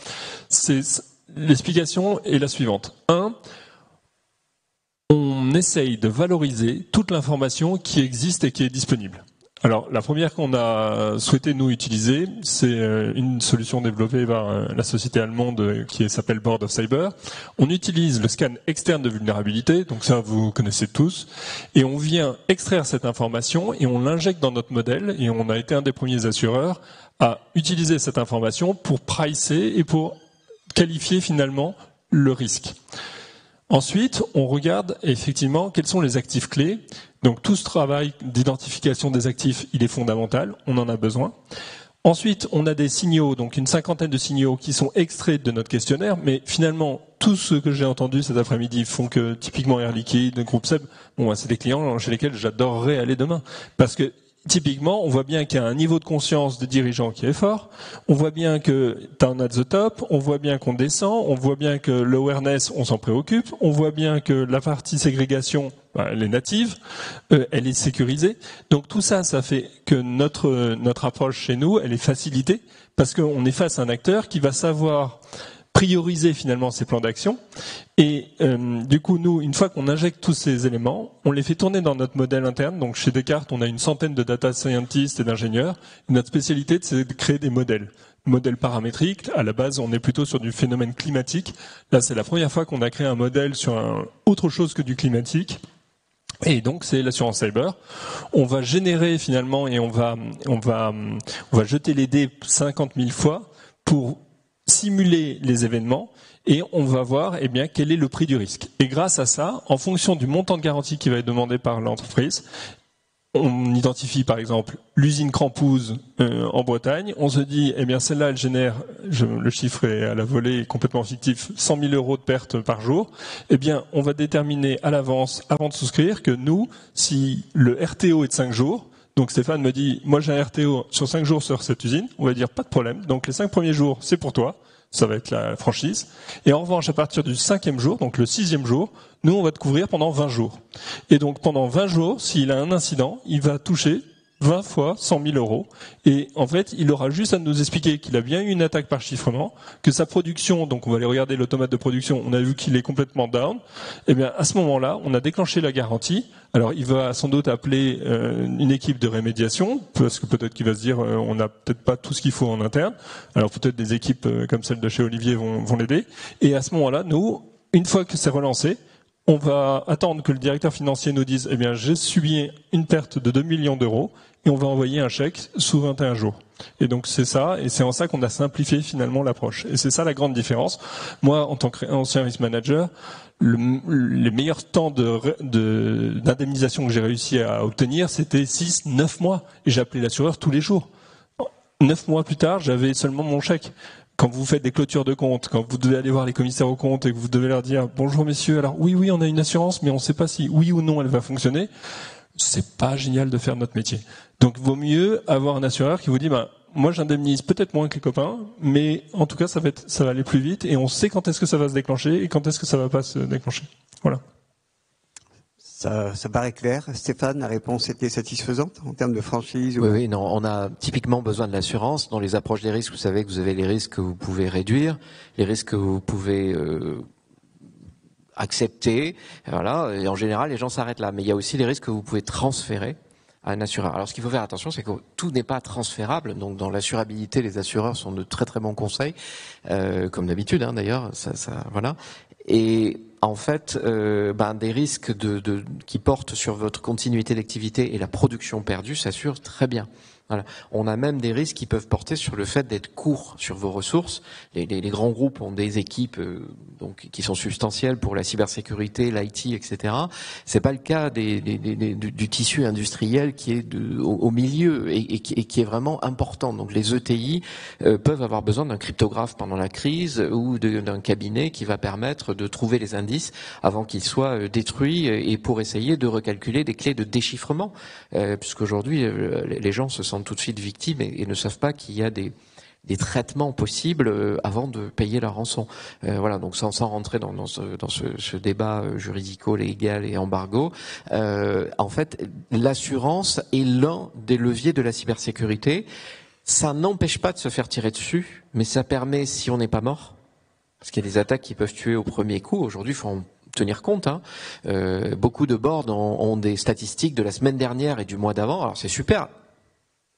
L'explication est la suivante. 1, on essaye de valoriser toute l'information qui existe et qui est disponible. Alors, la première qu'on a souhaité nous utiliser, c'est une solution développée par la société allemande qui s'appelle Board of Cyber. On utilise le scan externe de vulnérabilité, donc ça vous connaissez tous, et on vient extraire cette information et on l'injecte dans notre modèle, et on a été un des premiers assureurs à utiliser cette information pour pricer et pour qualifier finalement le risque. Ensuite, on regarde effectivement quels sont les actifs clés. Donc tout ce travail d'identification des actifs, il est fondamental, on en a besoin. Ensuite, on a des signaux, donc une 50aine de signaux qui sont extraits de notre questionnaire, mais finalement, tout ce que j'ai entendu cet après-midi font que typiquement Air Liquide, Groupe SEB, c'est des clients chez lesquels j'adorerais aller demain. Parce que typiquement, on voit bien qu'il y a un niveau de conscience des dirigeants qui est fort. On voit bien que down at the top, on voit bien qu'on descend, on voit bien que l'awareness, on s'en préoccupe, on voit bien que la partie ségrégation, elle est native, elle est sécurisée. Donc tout ça, ça fait que notre approche chez nous, elle est facilitée parce qu'on est face à un acteur qui va savoir prioriser finalement ses plans d'action. Et du coup, nous, une fois qu'on injecte tous ces éléments, on les fait tourner dans notre modèle interne. Donc chez Descartes, on a une centaine de data scientists et d'ingénieurs. Notre spécialité, c'est de créer des modèles. Modèles paramétriques. À la base, on est plutôt sur du phénomène climatique. Là, c'est la première fois qu'on a créé un modèle sur autre chose que du climatique. Et donc, c'est l'assurance cyber. On va générer finalement et on va jeter les dés 50 000 fois pour simuler les événements et on va voir quel est le prix du risque. Et grâce à ça, en fonction du montant de garantie qui va être demandé par l'entreprise, on identifie par exemple l'usine Crampouz en Bretagne, on se dit celle-là elle génère, le chiffre est à la volée complètement fictif, 100 000 euros de pertes par jour. On va déterminer à l'avance, avant de souscrire, que nous, si le RTO est de 5 jours, donc Stéphane me dit, moi j'ai un RTO sur 5 jours sur cette usine, on va dire pas de problème, donc les 5 premiers jours c'est pour toi, ça va être la franchise, et en revanche à partir du 5e jour, donc le 6e jour, nous on va te couvrir pendant 20 jours. Et donc pendant 20 jours, s'il a un incident, il va toucher 20 fois 100 000 euros. Et en fait, il aura juste à nous expliquer qu'il a bien eu une attaque par chiffrement, que sa production, donc on va aller regarder l'automate de production, on a vu qu'il est complètement down. Eh bien, à ce moment-là, on a déclenché la garantie. Alors, il va sans doute appeler une équipe de rémédiation, parce que peut-être qu'il va se dire, on n'a peut-être pas tout ce qu'il faut en interne. Alors, peut-être des équipes comme celle de chez Olivier vont l'aider. Et à ce moment-là, nous, une fois que c'est relancé, on va attendre que le directeur financier nous dise, eh bien, j'ai subi une perte de 2 millions d'euros, et on va envoyer un chèque sous 21 jours. Et donc c'est ça, et c'est en ça qu'on a simplifié finalement l'approche. Et c'est ça la grande différence. Moi, en tant qu'ancien risk manager, les meilleurs temps d'indemnisation que j'ai réussi à obtenir, c'était 6-9 mois. Et j'appelais l'assureur tous les jours. 9 mois plus tard, j'avais seulement mon chèque. Quand vous faites des clôtures de comptes, quand vous devez aller voir les commissaires aux comptes et que vous devez leur dire « Bonjour messieurs, alors oui, on a une assurance, mais on ne sait pas si oui ou non elle va fonctionner », c'est pas génial de faire notre métier. Donc, vaut mieux avoir un assureur qui vous dit, moi, j'indemnise peut-être moins que les copains, mais en tout cas, ça va aller plus vite et on sait quand est-ce que ça va se déclencher et quand est-ce que ça va pas se déclencher. Voilà. Ça paraît clair. Stéphane, la réponse était satisfaisante en termes de franchise? Oui, non, on a typiquement besoin de l'assurance. Dans les approches des risques, vous savez que vous avez les risques que vous pouvez réduire, les risques que vous pouvez accepter, voilà, et en général les gens s'arrêtent là, mais il y a aussi les risques que vous pouvez transférer à un assureur. Alors ce qu'il faut faire attention, c'est que tout n'est pas transférable, donc dans l'assurabilité, les assureurs sont de très très bons conseils, comme d'habitude d'ailleurs, ça voilà. Et en fait, des risques qui portent sur votre continuité d'activité et la production perdue s'assurent très bien. Voilà. On a même des risques qui peuvent porter sur le fait d'être court sur vos ressources. Les grands groupes ont des équipes donc qui sont substantielles pour la cybersécurité, l'IT, etc. C'est pas le cas du tissu industriel qui est au milieu et qui est vraiment important. Donc les ETI peuvent avoir besoin d'un cryptographe pendant la crise ou d'un cabinet qui va permettre de trouver les indices avant qu'ils soient détruits et pour essayer de recalculer des clés de déchiffrement, puisqu'aujourd'hui les gens se sentent tout de suite victimes et ne savent pas qu'il y a des traitements possibles avant de payer la rançon. Voilà, donc sans rentrer dans ce débat juridico-légal et embargo, en fait, l'assurance est l'un des leviers de la cybersécurité. Ça n'empêche pas de se faire tirer dessus, mais ça permet, si on n'est pas mort, parce qu'il y a des attaques qui peuvent tuer au premier coup, aujourd'hui il faut en tenir compte. Beaucoup de boards ont des statistiques de la semaine dernière et du mois d'avant, alors c'est super.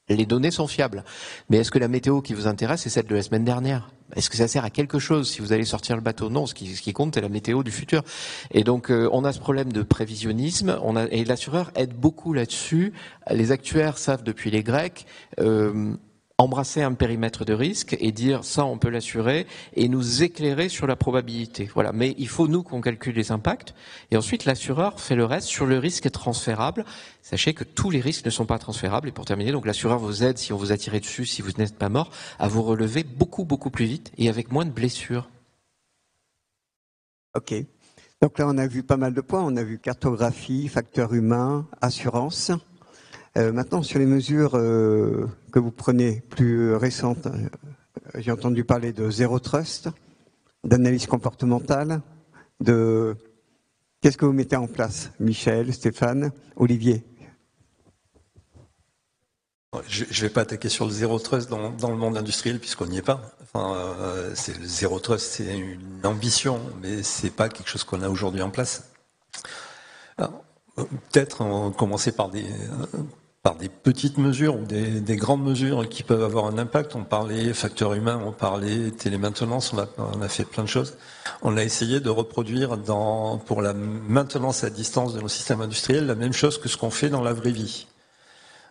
Les données sont fiables. Mais est-ce que la météo qui vous intéresse est celle de la semaine dernière? Est-ce que ça sert à quelque chose si vous allez sortir le bateau? Non, ce qui compte, c'est la météo du futur. Et donc, on a ce problème de prévisionnisme. Et l'assureur aide beaucoup là-dessus. Les actuaires savent depuis les Grecs embrasser un périmètre de risque et dire ça on peut l'assurer et nous éclairer sur la probabilité. Voilà. Mais il faut nous qu'on calcule les impacts et ensuite l'assureur fait le reste sur le risque transférable. Sachez que tous les risques ne sont pas transférables et pour terminer, donc l'assureur vous aide si on vous a tiré dessus, si vous n'êtes pas mort, à vous relever beaucoup plus vite et avec moins de blessures. Ok. Donc là on a vu pas mal de points. On a vu cartographie, facteurs humains, assurance. Maintenant, sur les mesures que vous prenez plus récentes, j'ai entendu parler de zéro trust, d'analyse comportementale, qu'est-ce que vous mettez en place, Michel, Stéphane, Olivier? Je ne vais pas attaquer sur le zéro trust dans le monde industriel puisqu'on n'y est pas. C'est le zéro trust, c'est une ambition, mais c'est pas quelque chose qu'on a aujourd'hui en place. Alors, peut-être on va commencer par des petites mesures ou des grandes mesures qui peuvent avoir un impact. On parlait facteurs humains, on parlait télémaintenance, on a fait plein de choses. On a essayé de reproduire pour la maintenance à distance de nos systèmes industriels la même chose que ce qu'on fait dans la vraie vie.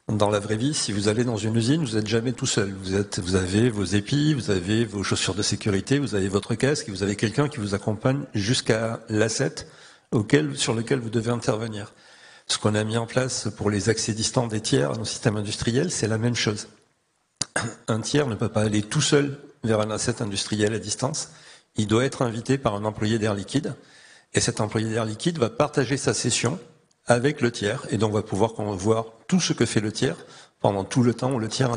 Dans la vraie vie, si vous allez dans une usine, vous n'êtes jamais tout seul. Vous avez vos épis, vous avez vos chaussures de sécurité, vous avez votre casque et vous avez quelqu'un qui vous accompagne jusqu'à l'asset sur lequel vous devez intervenir. Ce qu'on a mis en place pour les accès distants des tiers à nos systèmes industriels, c'est la même chose. Un tiers ne peut pas aller tout seul vers un asset industriel à distance. Il doit être invité par un employé d'Air Liquide. Et cet employé d'Air Liquide va partager sa session avec le tiers. Et donc, on va pouvoir voir tout ce que fait le tiers pendant tout le temps où le tiers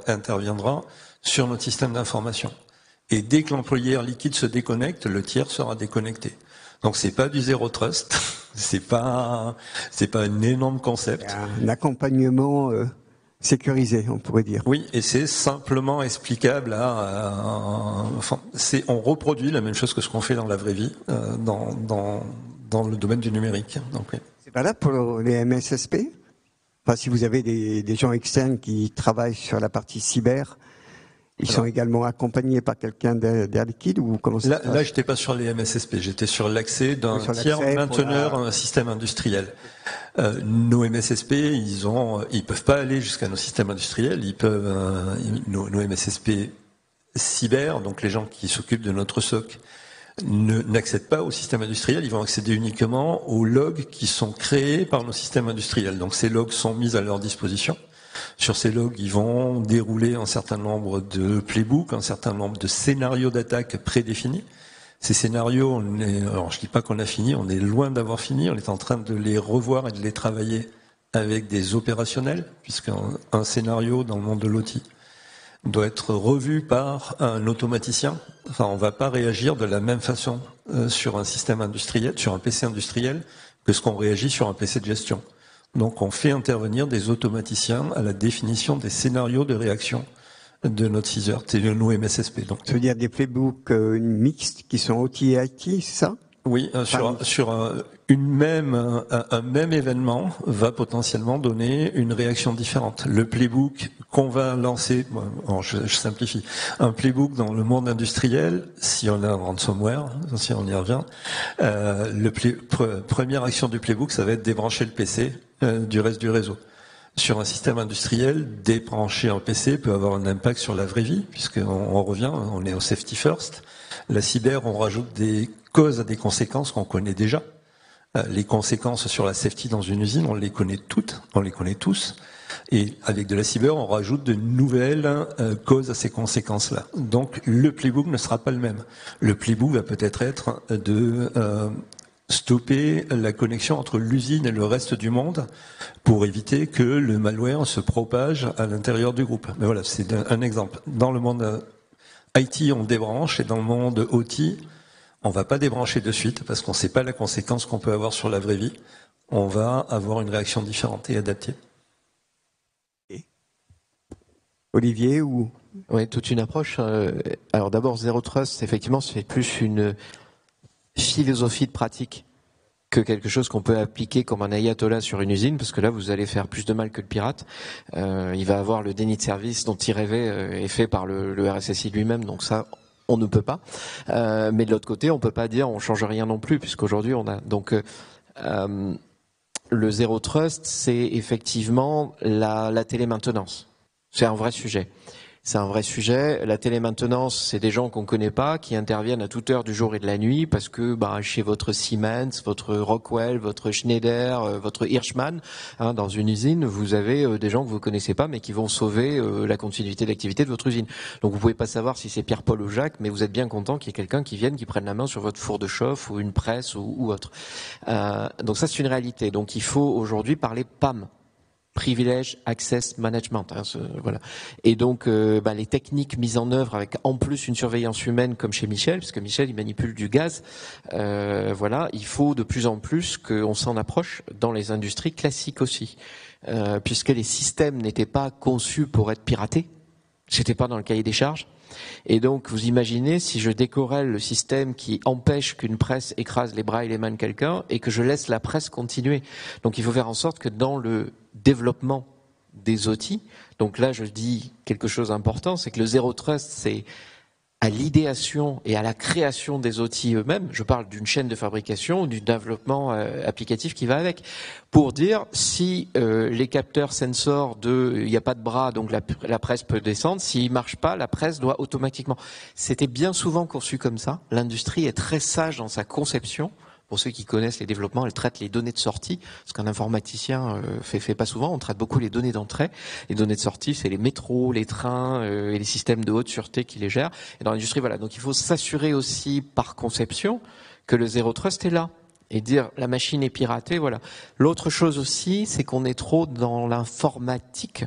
interviendra sur notre système d'information. Et dès que l'employé Air Liquide se déconnecte, le tiers sera déconnecté. Donc c'est pas du zéro trust, c'est pas un énorme concept. Un accompagnement sécurisé, on pourrait dire. Oui, et c'est simplement explicable on reproduit la même chose que ce qu'on fait dans la vraie vie, dans le domaine du numérique. Donc, oui. C'est valable pour les MSSP? Enfin, si vous avez des gens externes qui travaillent sur la partie cyber, ils sont également accompagnés par quelqu'un d'Air Liquide ou comment ça se passe? Là, j'étais pas sur les MSSP, j'étais sur l'accès d'un tiers mainteneur à un système industriel. Nos MSSP, ils peuvent pas aller jusqu'à nos systèmes industriels. Nos MSSP cyber, donc les gens qui s'occupent de notre SOC, n'accèdent pas au système industriel. Ils vont accéder uniquement aux logs qui sont créés par nos systèmes industriels. Donc ces logs sont mis à leur disposition. Sur ces logs, ils vont dérouler un certain nombre de playbooks, un certain nombre de scénarios d'attaque prédéfinis. Ces scénarios, alors je dis pas qu'on a fini, on est loin d'avoir fini, on est en train de les revoir et de les travailler avec des opérationnels, puisqu'un scénario dans le monde de l'OT doit être revu par un automaticien. Enfin, on va pas réagir de la même façon sur un système industriel, sur un PC industriel, que ce qu'on réagit sur un PC de gestion. Donc on fait intervenir des automaticiens à la définition des scénarios de réaction de notre 6 heures, c'est nos MSSP. Donc, ça veut dire des playbooks mixtes qui sont OT et IT, c'est ça? Oui, sur un même événement va potentiellement donner une réaction différente. Le playbook qu'on va lancer, je simplifie, un playbook dans le monde industriel, si on a un ransomware, si on y revient, première action du playbook, ça va être débrancher le PC du reste du réseau. Sur un système industriel, débrancher un PC peut avoir un impact sur la vraie vie, puisqu'on revient, on est au safety first. La cyber, on rajoute des causes à des conséquences qu'on connaît déjà. Les conséquences sur la safety dans une usine, on les connaît toutes, on les connaît tous. Et avec de la cyber, on rajoute de nouvelles causes à ces conséquences-là. Donc le playbook ne sera pas le même. Le playbook va peut-être être de stopper la connexion entre l'usine et le reste du monde pour éviter que le malware se propage à l'intérieur du groupe. Mais voilà, c'est un exemple. Dans le monde IT, on débranche, et dans le monde OT, on va pas débrancher de suite parce qu'on ne sait pas la conséquence qu'on peut avoir sur la vraie vie. On va avoir une réaction différente et adaptée. Olivier ou? Oui, toute une approche. Alors d'abord, Zero Trust, effectivement, c'est plus une philosophie de pratique que quelque chose qu'on peut appliquer comme un ayatollah sur une usine, parce que là, vous allez faire plus de mal que le pirate. Il va avoir le déni de service dont il rêvait est fait par le RSSI lui-même, donc ça, on ne peut pas. Mais de l'autre côté, on peut pas dire on change rien non plus, puisqu'aujourd'hui, on a... Donc, le Zero Trust, c'est effectivement la télémaintenance. C'est un vrai sujet. C'est un vrai sujet. La télémaintenance, c'est des gens qu'on connaît pas, qui interviennent à toute heure du jour et de la nuit, parce que chez votre Siemens, votre Rockwell, votre Schneider, votre Hirschmann, dans une usine, vous avez des gens que vous connaissez pas, mais qui vont sauver la continuité d'activité de votre usine. Donc vous pouvez pas savoir si c'est Pierre-Paul ou Jacques, mais vous êtes bien content qu'il y ait quelqu'un qui vienne, qui prenne la main sur votre four de chauffe ou une presse ou autre. Donc ça, c'est une réalité. Donc il faut aujourd'hui parler PAM. Privilege Access Management, voilà. Et donc les techniques mises en œuvre avec en plus une surveillance humaine comme chez Michel, parce que Michel il manipule du gaz, voilà, il faut de plus en plus qu'on s'en approche dans les industries classiques aussi, puisque les systèmes n'étaient pas conçus pour être piratés, c'était pas dans le cahier des charges. Et donc, vous imaginez si je décorrèle le système qui empêche qu'une presse écrase les bras et les mains de quelqu'un et que je laisse la presse continuer. Donc, il faut faire en sorte que dans le développement des outils, donc là, je dis quelque chose d'important, c'est que le Zero Trust, c'est à l'idéation et à la création des outils eux-mêmes. Je parle d'une chaîne de fabrication, du développement applicatif qui va avec. Pour dire, si les capteurs sensors il n'y a pas de bras, donc la presse peut descendre. S'il marche pas, la presse doit automatiquement. C'était bien souvent conçu comme ça. L'industrie est très sage dans sa conception. Pour ceux qui connaissent les développements, elle traite les données de sortie, ce qu'un informaticien fait pas souvent. On traite beaucoup les données d'entrée. Les données de sortie, c'est les métros, les trains et les systèmes de haute sûreté qui les gèrent. Et dans l'industrie, voilà. Donc il faut s'assurer aussi par conception que le Zero Trust est là. Et dire la machine est piratée, voilà. L'autre chose aussi, c'est qu'on est trop dans l'informatique.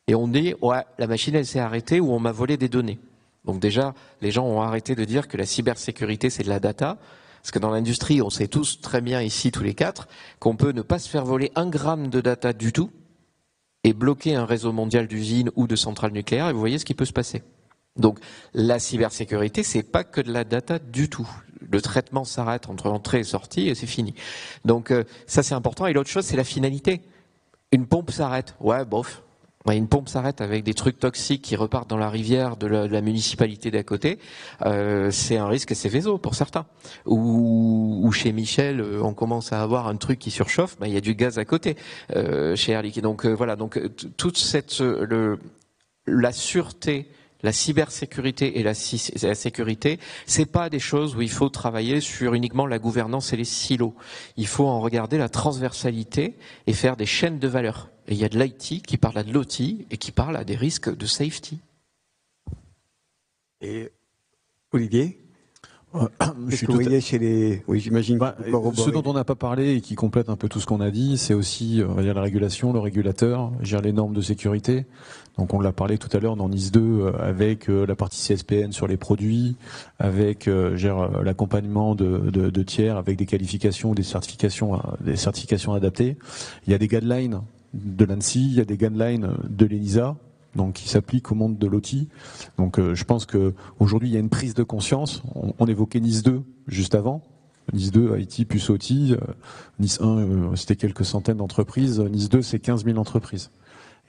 Et on dit, ouais, la machine elle s'est arrêtée ou on m'a volé des données. Donc déjà, les gens ont arrêté de dire que la cybersécurité c'est de la data. Parce que dans l'industrie, on sait tous très bien ici, tous les quatre, qu'on peut ne pas se faire voler 1 gramme de data du tout, et bloquer un réseau mondial d'usines ou de centrales nucléaires, et vous voyez ce qui peut se passer. Donc la cybersécurité, c'est pas que de la data du tout. Le traitement s'arrête entre entrée et sortie et c'est fini. Donc ça c'est important. Et l'autre chose, c'est la finalité. Une pompe s'arrête. Ouais, bof. Ouais, une pompe s'arrête avec des trucs toxiques qui repartent dans la rivière de la municipalité d'à côté. C'est un risque Céveso pour certains. Ou chez Michel, on commence à avoir un truc qui surchauffe. Il y a du gaz à côté chez Air Liquide. Donc voilà. Donc toute la sûreté, la cybersécurité et la sécurité, c'est pas des choses où il faut travailler sur uniquement la gouvernance et les silos. Il faut en regarder la transversalité et faire des chaînes de valeur. Et il y a de l'IT qui parle à de l'OT et qui parle à des risques de safety. Et Olivier, je suis vous voyez chez les... Oui, j'imagine. Ce dont on n'a pas parlé et qui complète un peu tout ce qu'on a dit, c'est aussi on va dire, la régulation, le régulateur, gère les normes de sécurité. Donc on l'a parlé tout à l'heure dans NIS2 avec la partie CSPN sur les produits, avec l'accompagnement de tiers, avec des qualifications, des certifications adaptées. Il y a des guidelines de l'ANSSI, il y a des guidelines de l'ENISA, donc qui s'appliquent au monde de l'OT. Donc je pense que aujourd'hui il y a une prise de conscience. On évoquait NIS2 juste avant. NIS2, IT plus OT. NIS1, c'était quelques centaines d'entreprises. NIS2, c'est 15 000 entreprises.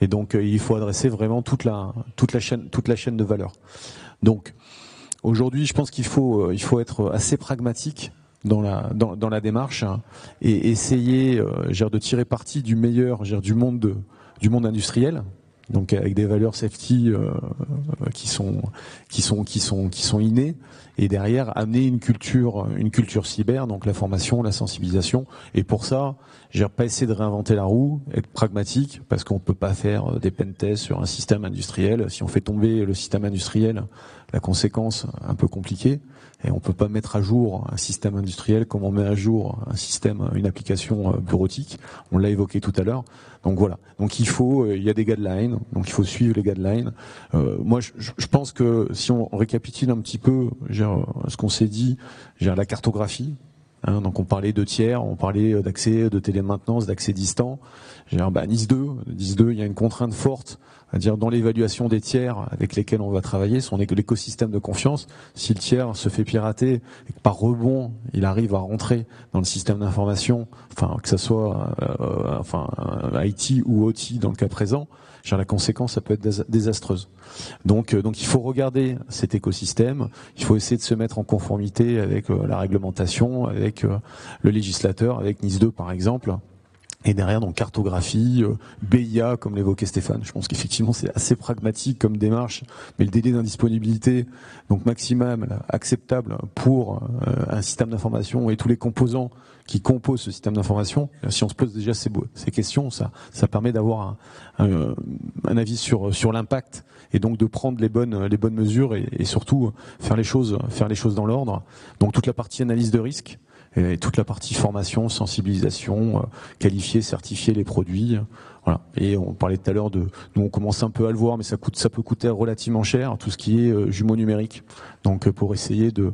Et donc il faut adresser vraiment toute la chaîne de valeur. Donc aujourd'hui, je pense qu'il faut être assez pragmatique dans la démarche et essayer de tirer parti du meilleur du monde industriel. Donc avec des valeurs safety qui sont innées, et derrière amener une culture cyber, donc la formation, la sensibilisation. Et pour ça, pas essayer de réinventer la roue, être pragmatique, parce qu'on peut pas faire des pentests sur un système industriel. Si on fait tomber le système industriel, la conséquence un peu compliquée. Et on peut pas mettre à jour un système industriel comme on met à jour une application bureautique. On l'a évoqué tout à l'heure. Donc voilà. Donc il y a des guidelines. Donc il faut suivre les guidelines. Moi, je pense que si on récapitule un petit peu, ce qu'on s'est dit, la cartographie. Donc on parlait de tiers, on parlait d'accès, de télémaintenance, d'accès distant. NIS2, il y a une contrainte forte, c'est-à-dire dans l'évaluation des tiers avec lesquels on va travailler, son l'écosystème de confiance. Si le tiers se fait pirater et que par rebond, il arrive à rentrer dans le système d'information, que ça soit IT ou OT dans le cas présent, la conséquence, ça peut être désastreuse. Donc il faut regarder cet écosystème, il faut essayer de se mettre en conformité avec la réglementation, avec le législateur, avec NIS2 par exemple. Et derrière, donc cartographie, BIA, comme l'évoquait Stéphane. Je pense qu'effectivement, c'est assez pragmatique comme démarche, mais le délai d'indisponibilité, donc maximum acceptable pour un système d'information et tous les composants qui composent ce système d'information. Si on se pose déjà ces questions, ça permet d'avoir un avis sur l'impact et donc de prendre les bonnes mesures et surtout faire les choses dans l'ordre. Donc toute la partie analyse de risque. Et toute la partie formation, sensibilisation, qualifier, certifier les produits, voilà. Et on parlait tout à l'heure nous on commence un peu à le voir, mais ça peut coûter relativement cher, tout ce qui est jumeaux numériques. Donc pour essayer de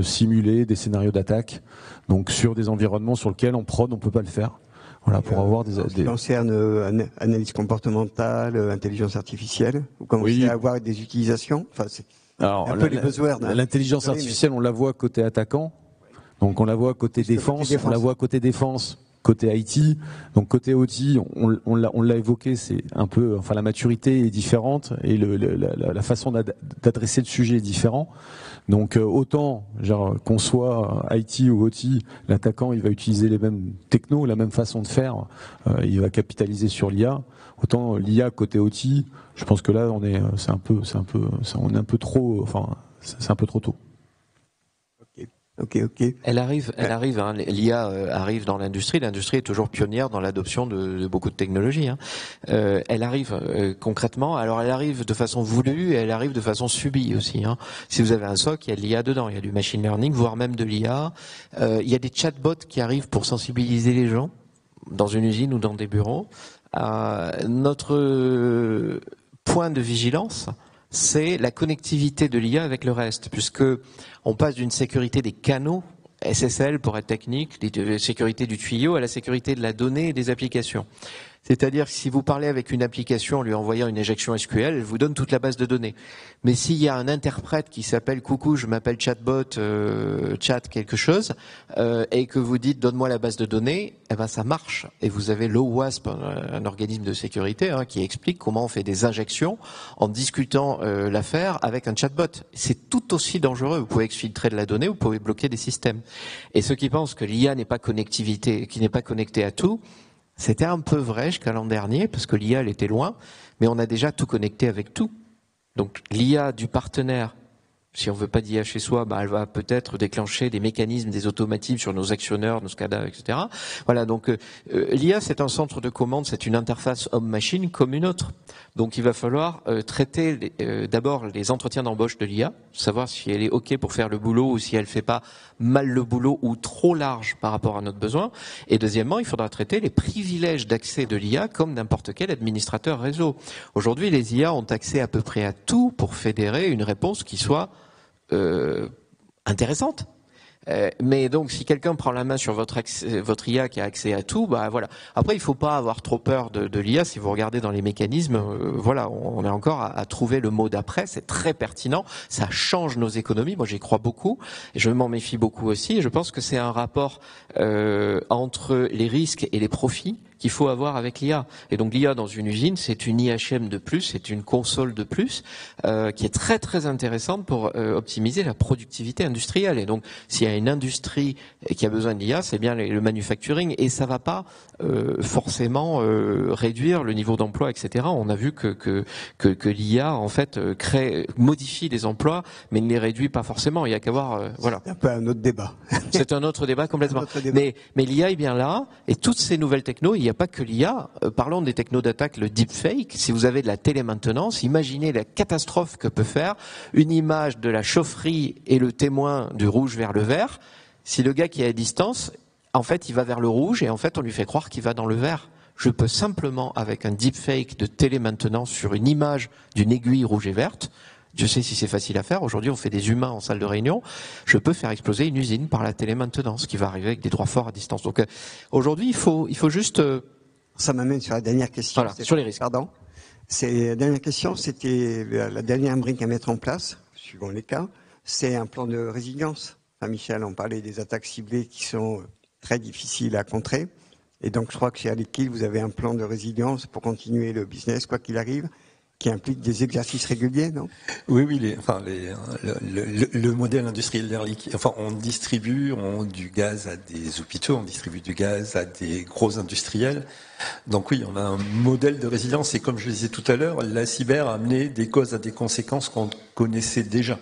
simuler des scénarios d'attaque, donc sur des environnements sur lesquels en prod on peut pas le faire. Voilà, pour avoir des concerne analyse comportementale, intelligence artificielle, vous commencez à avoir des utilisations. Alors un peu les buzzwords. L'intelligence artificielle, on la voit côté attaquant. Donc on la voit côté défense, on la voit côté défense, côté IT. Donc côté OT, on l'a évoqué, c'est un peu, la maturité est différente et la façon d'adresser le sujet est différent. Donc autant qu'on soit IT ou OT, l'attaquant il va utiliser les mêmes technos, la même façon de faire, il va capitaliser sur l'IA. Autant l'IA côté OT, je pense que là on est un peu trop tôt. Ok. Elle arrive. L'IA arrive dans l'industrie. L'industrie est toujours pionnière dans l'adoption de beaucoup de technologies. Elle arrive concrètement. Alors elle arrive de façon voulue et elle arrive de façon subie aussi. Si vous avez un SOC, il y a de l'IA dedans. Il y a du machine learning, voire même de l'IA. Il y a des chatbots qui arrivent pour sensibiliser les gens dans une usine ou dans des bureaux. Notre point de vigilance, c'est la connectivité de l'IA avec le reste, puisque on passe d'une sécurité des canaux, SSL pour être technique, la sécurité du tuyau, à la sécurité de la donnée et des applications. C'est-à-dire que si vous parlez avec une application en lui envoyant une injection SQL, elle vous donne toute la base de données. Mais s'il y a un interprète qui s'appelle coucou, je m'appelle chatbot, chat quelque chose, et que vous dites donne-moi la base de données, eh ben ça marche. Et vous avez l'OWASP, un organisme de sécurité, qui explique comment on fait des injections en discutant l'affaire avec un chatbot. C'est tout aussi dangereux. Vous pouvez exfiltrer de la donnée, vous pouvez bloquer des systèmes. Et ceux qui pensent que l'IA n'est pas connectée à tout, c'était un peu vrai jusqu'à l'an dernier, parce que l'IA, elle était loin, mais on a déjà tout connecté avec tout. Donc l'IA du partenaire, si on veut pas d'IA chez soi, elle va peut-être déclencher des mécanismes, des automatismes sur nos actionneurs, nos SCADA, etc. Voilà, donc l'IA, c'est un centre de commande, c'est une interface homme-machine comme une autre. Donc il va falloir traiter d'abord les entretiens d'embauche de l'IA, savoir si elle est OK pour faire le boulot ou si elle fait pas mal le boulot ou trop large par rapport à notre besoin. Et deuxièmement, il faudra traiter les privilèges d'accès de l'IA comme n'importe quel administrateur réseau. Aujourd'hui, les IA ont accès à peu près à tout pour fédérer une réponse qui soit intéressante. Mais donc, si quelqu'un prend la main sur votre IA qui a accès à tout, voilà. Après, il faut pas avoir trop peur de l'IA. Si vous regardez dans les mécanismes, voilà, on est encore à trouver le mot d'après. C'est très pertinent. Ça change nos économies. Moi, j'y crois beaucoup. Et je m'en méfie beaucoup aussi. Et je pense que c'est un rapport entre les risques et les profits qu'il faut avoir avec l'IA. Et donc l'IA dans une usine, c'est une IHM de plus, c'est une console de plus, qui est très très intéressante pour optimiser la productivité industrielle. Et donc s'il y a une industrie qui a besoin de l'IA, c'est bien le manufacturing, et ça va pas forcément réduire le niveau d'emploi, etc. On a vu que l'IA en fait modifie des emplois, mais ne les réduit pas forcément. Il y a qu'à voir, voilà. C'est un peu un autre débat. C'est un autre débat complètement. Mais l'IA est bien là, et toutes ces nouvelles technos, il n'y a pas que l'IA. Parlons des technos d'attaque, le deepfake. Si vous avez de la télémaintenance, imaginez la catastrophe que peut faire une image de la chaufferie et le témoin du rouge vers le vert. Si le gars qui est à distance, en fait, il va vers le rouge et en fait, on lui fait croire qu'il va dans le vert. Je peux simplement, avec un deepfake de télémaintenance sur une image d'une aiguille rouge et verte, Dieu sait si c'est facile à faire. Aujourd'hui, on fait des humains en salle de réunion. Je peux faire exploser une usine par la télémaintenance qui va arriver avec des droits forts à distance. Donc aujourd'hui, il faut juste... Ça m'amène sur la dernière question. Voilà, sur les risques. Pardon. La dernière question, c'était la dernière brique à mettre en place, suivant les cas. C'est un plan de résilience. Enfin, Michel, on parlait des attaques ciblées qui sont très difficiles à contrer. Et donc, je crois que chez Air Liquide, vous avez un plan de résilience pour continuer le business, quoi qu'il arrive, qui implique des exercices réguliers, non? Oui, le modèle industriel d'Air Liquide. Enfin, on distribue du gaz à des hôpitaux, on distribue du gaz à des gros industriels. Donc oui, on a un modèle de résilience. Et comme je le disais tout à l'heure, la cyber a amené des causes à des conséquences qu'on connaissait déjà.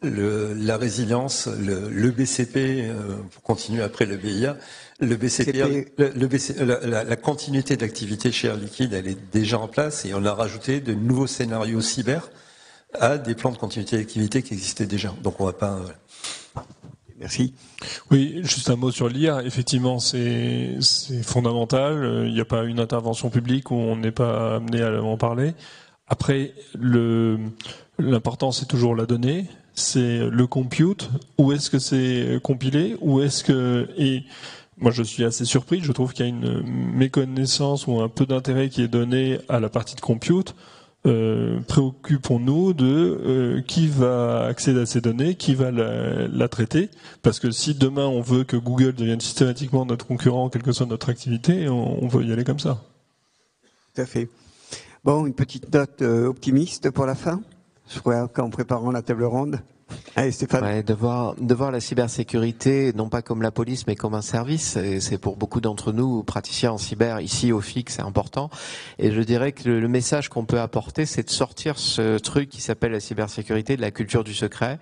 La résilience, le BCP, pour continuer après le BIA, le BCP, la continuité d'activité chez Air Liquide, elle est déjà en place et on a rajouté de nouveaux scénarios cyber à des plans de continuité d'activité qui existaient déjà. Donc on va pas... Merci. Oui, juste un mot sur l'IA. Effectivement, c'est fondamental. Il n'y a pas une intervention publique où on n'est pas amené à en parler. Après, l'important, c'est toujours la donnée. C'est le compute. Où est-ce que c'est compilé? Où est-ce que... Et moi, je suis assez surpris. Je trouve qu'il y a une méconnaissance ou un peu d'intérêt qui est donné à la partie de compute. Préoccupons-nous de qui va accéder à ces données, qui va la traiter, parce que si demain on veut que Google devienne systématiquement notre concurrent, quelle que soit notre activité, on veut y aller comme ça. Tout à fait. Bon, une petite note optimiste pour la fin, je crois qu'en préparant la table ronde. Allez, Stéphane. Ouais, de voir la cybersécurité non pas comme la police mais comme un service, et c'est pour beaucoup d'entre nous praticiens en cyber ici au FIC, c'est important. Et je dirais que le message qu'on peut apporter, c'est de sortir ce truc qui s'appelle la cybersécurité de la culture du secret.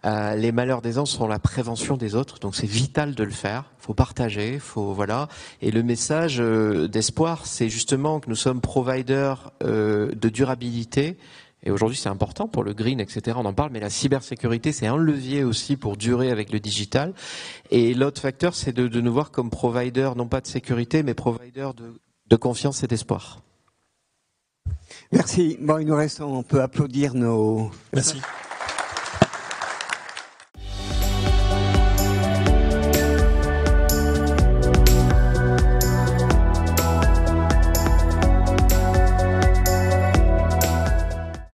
Les malheurs des uns sont la prévention des autres, donc c'est vital de le faire. Faut partager, voilà. Et le message d'espoir, c'est justement que nous sommes providers de durabilité. Et aujourd'hui, c'est important pour le green, etc. On en parle, mais la cybersécurité, c'est un levier aussi pour durer avec le digital. Et l'autre facteur, c'est de nous voir comme provider, non pas de sécurité, mais provider de confiance et d'espoir. Merci. Bon, il nous reste, on peut applaudir nos... Merci.